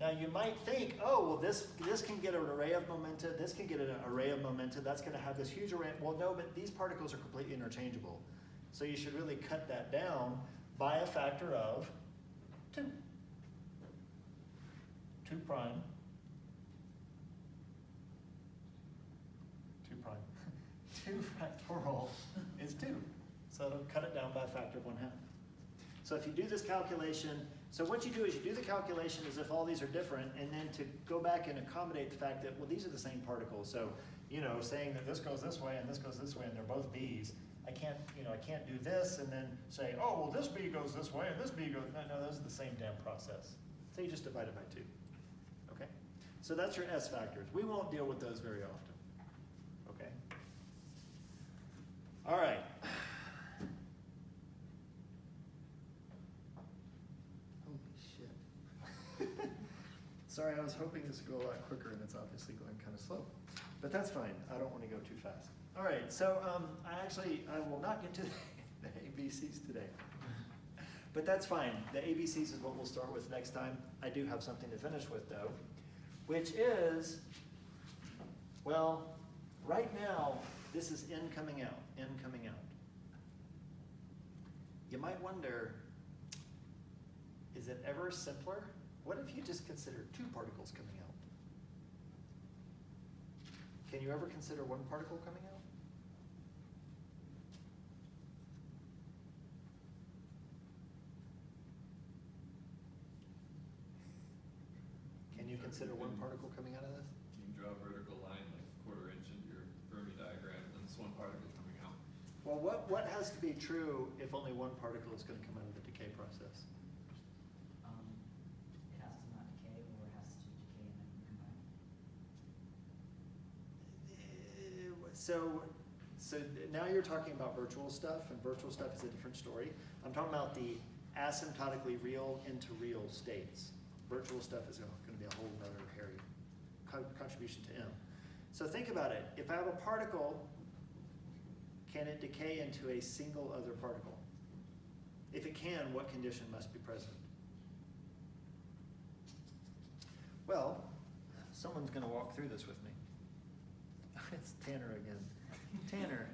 Now you might think, oh, well this can get an array of momenta, this can get an array of momenta, that's going to have this huge array. Well, no, but these particles are completely interchangeable. So you should really cut that down by a factor of 2. 2 prime. 2 factorial is 2. So it'll cut it down by a factor of 1/2. So if you do this calculation, so what you do is you do the calculation as if all these are different, and then to go back and accommodate the fact that, well, these are the same particles. So, you know, saying that this goes this way and this goes this way and they're both B's, I can't do this and then say, oh, well, this B goes this way and this B goes, no, those are the same damn process. So you just divide it by 2. Okay? So that's your S factors. We won't deal with those very often. Okay? All right. Holy shit. Sorry, I was hoping this would go a lot quicker, and it's obviously going kind of slow. But that's fine. I don't want to go too fast. All right, so I will not get to the ABCs today. But that's fine. The ABCs is what we'll start with next time. I do have something to finish with, though, which is, well, right now, this is N coming out, N coming out. You might wonder, is it ever simpler? What if you just consider 2 particles coming out? Can you ever consider 1 particle coming out? Can you consider 1 particle coming out of this? You can draw a vertical line like a 1/4 inch into your Fermi diagram, and it's 1 particle coming out. Well, what has to be true if only 1 particle is going to come out of the decay process? It has to not decay, or it has to decay and then combine. So so now you're talking about virtual stuff, and virtual stuff is a different story. I'm talking about the asymptotically real into real states. Virtual stuff is going to be a whole nother hairy contribution to M. So think about it. If I have a particle, can it decay into a single other particle? If it can, what condition must be present? Well, someone's going to walk through this with me. It's Tanner again. Tanner.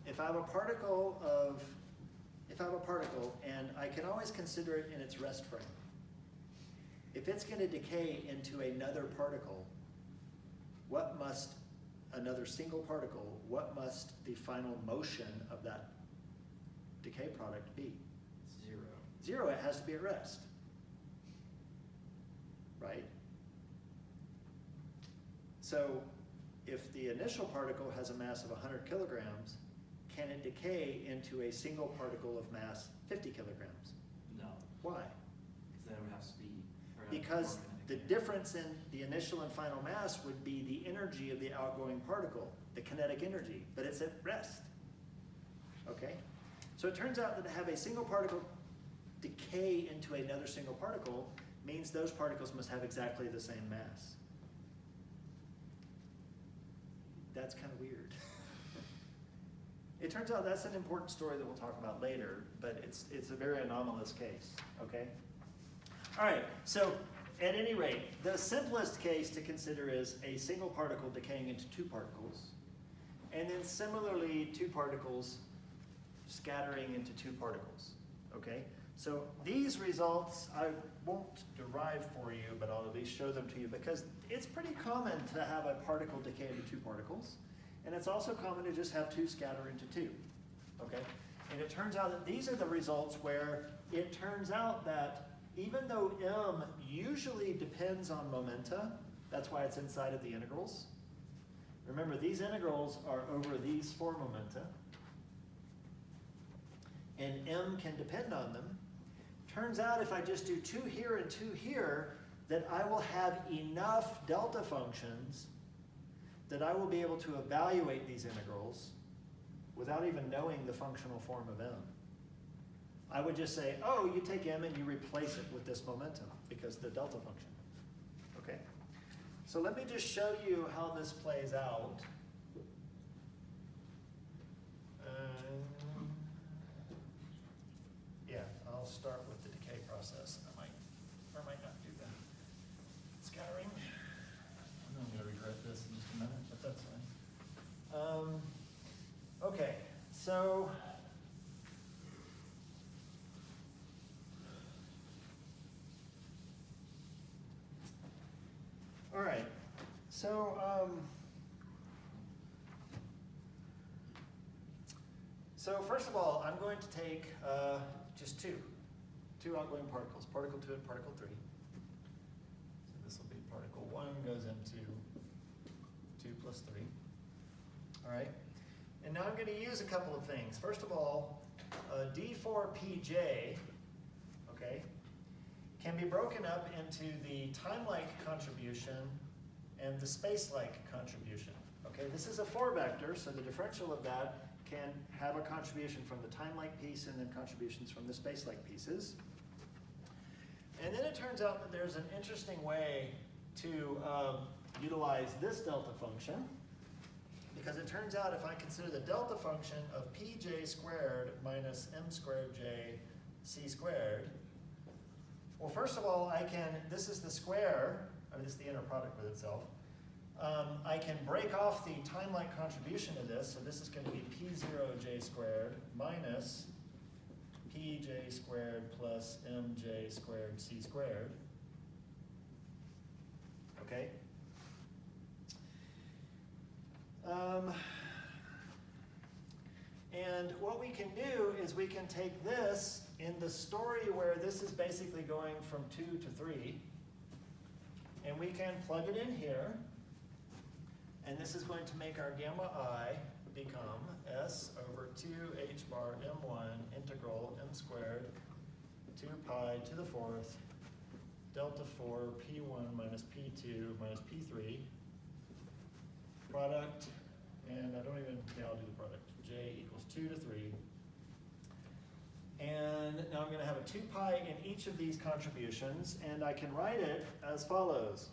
If I have a particle and I can always consider it in its rest frame. If it's going to decay into another particle, another single particle, what must the final motion of that decay product be? 0. 0, it has to be at rest. Right? So if the initial particle has a mass of 100 kilograms, can it decay into a single particle of mass 50 kilograms? No, Why? because then it would have speed. or have Because work the in the decay. difference in the initial and final mass would be the energy of the outgoing particle, the kinetic energy, but it's at rest. Okay? So it turns out that to have a single particle decay into another single particle means those particles must have exactly the same mass. That's kind of weird. It turns out that's an important story that we'll talk about later, but it's a very anomalous case, okay? All right, so at any rate, the simplest case to consider is a single particle decaying into 2 particles, and then similarly 2 particles scattering into 2 particles, okay? So these results I won't derive for you, but I'll at least show them to you because it's pretty common to have a particle decay into 2 particles. And it's also common to just have 2 scatter into 2, okay? And it turns out that these are the results where it turns out that even though M usually depends on momenta, that's why it's inside of the integrals. Remember, these integrals are over these 4 momenta. And M can depend on them. Turns out if I just do 2 here and 2 here, that I will have enough delta functions that I will be able to evaluate these integrals without even knowing the functional form of M. I would just say, oh, you take M and you replace it with this momentum because the delta function. Okay? So let me just show you how this plays out. Yeah, I'll start with the decay process. I might or might not do that. Scattering. I'm going to regret this in just a minute, but that's fine. Okay, so all right, so first of all, I'm going to take just two outgoing particles, particle 2 and particle 3. So this will be particle 1 goes into 2 plus 3. All right, and now I'm going to use a couple of things. First of all, D4PJ, okay, can be broken up into the time-like contribution and the space-like contribution. Okay, this is a 4-vector, so the differential of that can have a contribution from the time-like piece and then contributions from the space-like pieces. And then it turns out that there's an interesting way to utilize this delta function, because it turns out if I consider the delta function of pj squared minus m squared j c squared, well, first of all, this is the square, or this is the inner product with itself. I can break off the time-like contribution of this, so this is going to be p0j squared minus pj squared plus mj squared c squared. Okay? And what we can do is we can take this in the story where this is basically going from 2 to 3, and we can plug it in here, and this is going to make our gamma I become s over 2h bar m1 integral m squared 2 pi to the 4th delta 4 p1 minus p2 minus p3 product product, and I don't even, yeah, I'll do the product. J equals 2 to 3. And now I'm going to have a 2 pi in each of these contributions, and I can write it as follows.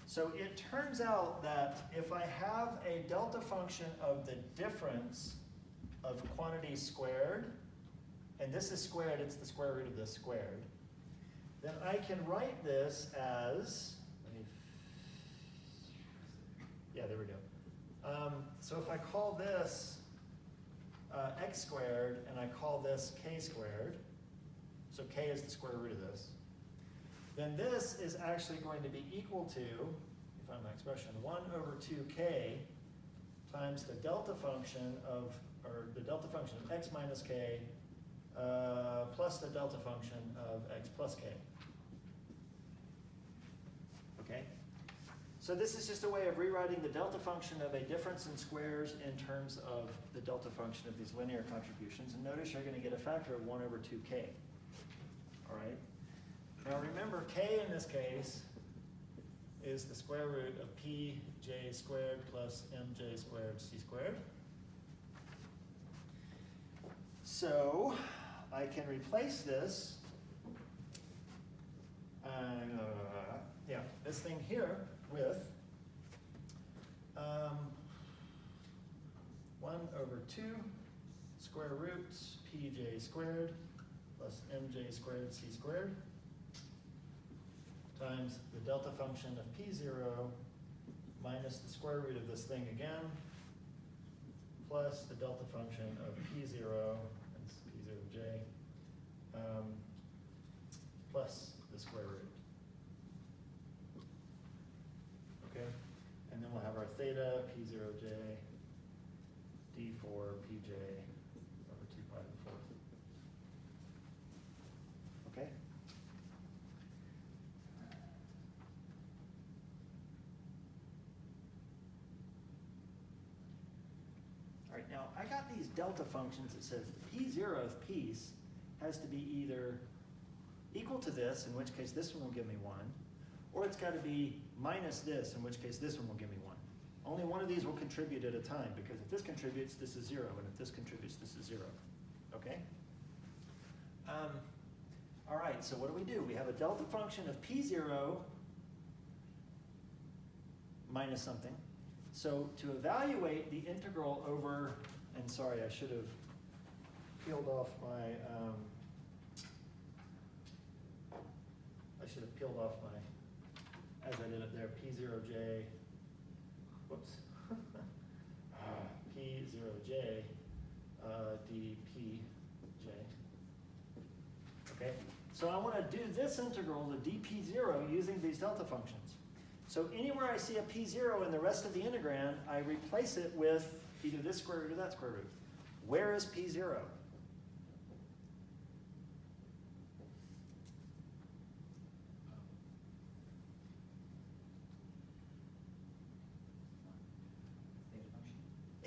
So it turns out that if I have a delta function of the difference of quantities squared, and this is squared, it's the square root of this squared, then I can write this as, yeah, there we go. So if I call this x squared and I call this k squared, so k is the square root of this, then this is actually going to be equal to, if I find my expression, 1 over 2k times the delta function of, or the delta function of x minus k plus the delta function of x plus k. Okay? So this is just a way of rewriting the delta function of a difference in squares in terms of the delta function of these linear contributions. And notice you're going to get a factor of 1 over 2k. All right? Now remember, k in this case is the square root of pj squared plus mj squared c squared. So I can replace this, this thing here with 1 over 2 square roots pj squared plus mj squared c squared times the delta function of p0 minus the square root of this thing again plus the delta function of p0, that's p0j, plus the square root. Okay, and then we'll have our theta, p0j, d4, pj over 2 pi to the 4th. Okay? All right, now I got these delta functions that says the p0th piece has to be either equal to this, in which case this one will give me 1, or it's got to be minus this, in which case this one will give me 1. Only one of these will contribute at a time, because if this contributes, this is 0, and if this contributes, this is 0. Okay? All right, so what do? We have a delta function of p0 minus something. So to evaluate the integral over, and sorry, I should have peeled off my, as I did it there, p0j, whoops, p0j dpj. Okay, so I want to do this integral, the dp0, using these delta functions. So anywhere I see a p0 in the rest of the integrand, I replace it with either this square root or that square root. Where is p0?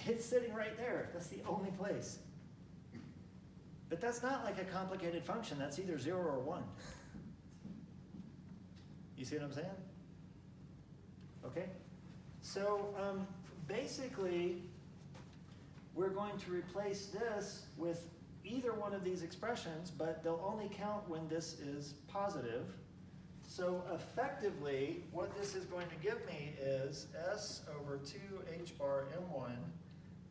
It's sitting right there. That's the only place. But that's not like a complicated function. That's either 0 or 1. You see what I'm saying? Okay? So basically, we're going to replace this with either one of these expressions, but they'll only count when this is positive. So effectively, what this is going to give me is s over 2h bar m1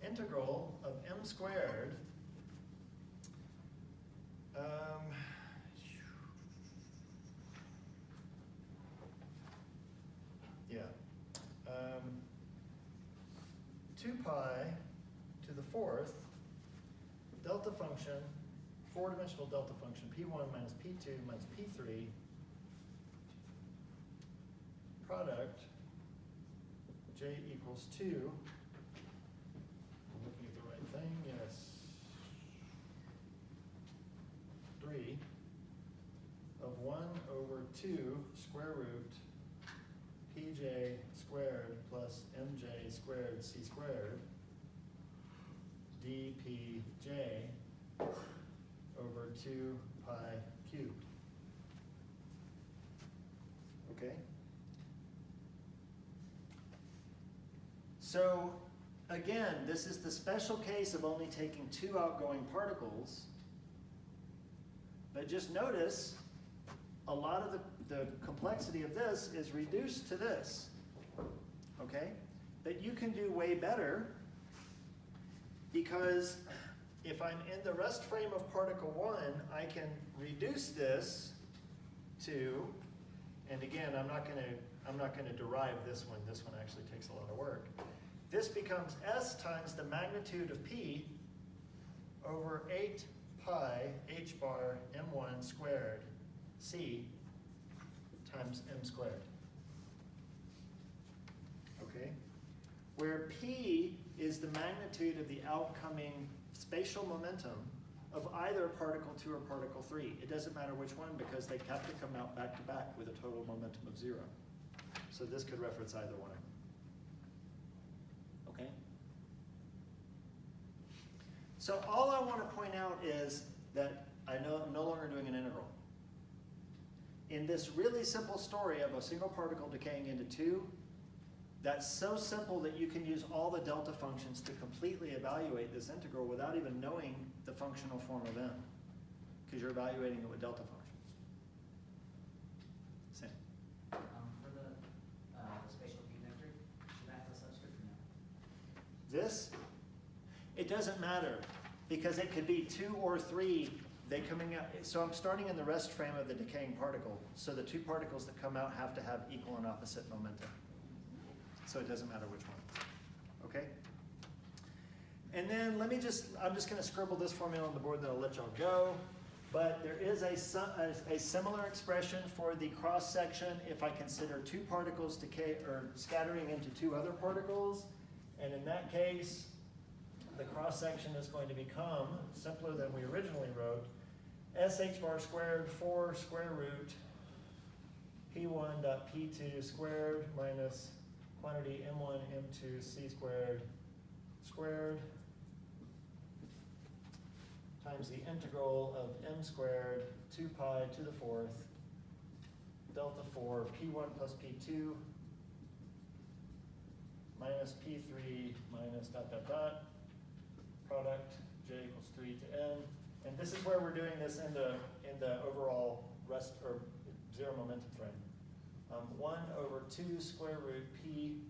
integral of m squared yeah, 2 pi to the 4th delta function, 4-dimensional delta function, p1 minus p2 minus p3 product j equals 2. I'm looking at the right thing, yes. 3 of 1 over 2 square root pj squared plus mj squared c squared dpj over 2 pi cubed. Okay? So again, this is the special case of only taking 2 outgoing particles. But just notice, a lot of the complexity of this is reduced to this, okay? But you can do way better, because if I'm in the rest frame of particle 1, I can reduce this to, and again, I'm not gonna derive this one. This one actually takes a lot of work. This becomes S times the magnitude of P over 8 pi h bar m1 squared C times m squared. Okay? Where P is the magnitude of the outcoming spatial momentum of either particle 2 or particle 3. It doesn't matter which one, because they have to come out back to back with a total momentum of 0. So this could reference either one of them. Okay? So all I want to point out is that I'm no longer doing an integral. In this really simple story of a single particle decaying into 2, that's so simple that you can use all the delta functions to completely evaluate this integral without even knowing the functional form of m, because you're evaluating it with delta functions. Same. For the spatial P vector, should I have a subscript or no? This, it doesn't matter, because it could be 2 or 3, they coming out. So I'm starting in the rest frame of the decaying particle, so the 2 particles that come out have to have equal and opposite momentum. So it doesn't matter which one, okay? And then I'm just gonna scribble this formula on the board, then I'll let y'all go. But there is a similar expression for the cross section if I consider 2 particles decay or scattering into 2 other particles. And in that case, the cross section is going to become simpler than we originally wrote. SH bar squared 4 square root P1 dot P2 squared minus quantity M1 M2 C squared times the integral of m squared 2 pi to the 4th delta 4 P1 plus P2 minus P3 minus dot dot dot product j equals 3 to n. And this is where we're doing this in the overall rest or 0 momentum frame. 1 over 2 square root P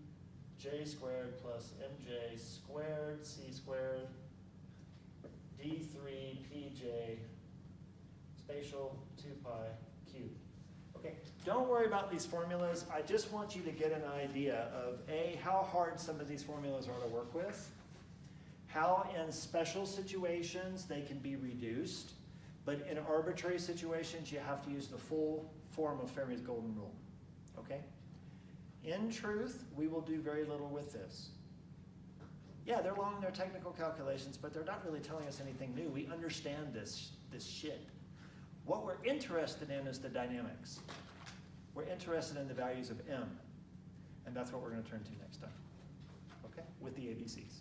j squared plus mj squared C squared D3 PJ spatial 2 pi cubed. Okay, don't worry about these formulas. I just want you to get an idea of A, how hard some of these formulas are to work with, how in special situations they can be reduced, but in arbitrary situations you have to use the full form of Fermi's golden rule. Okay? In truth, we will do very little with this. Yeah, they're long in their technical calculations, but they're not really telling us anything new. We understand this shit. What we're interested in is the dynamics. We're interested in the values of m, and that's what we're going to turn to next time, okay, with the ABCs.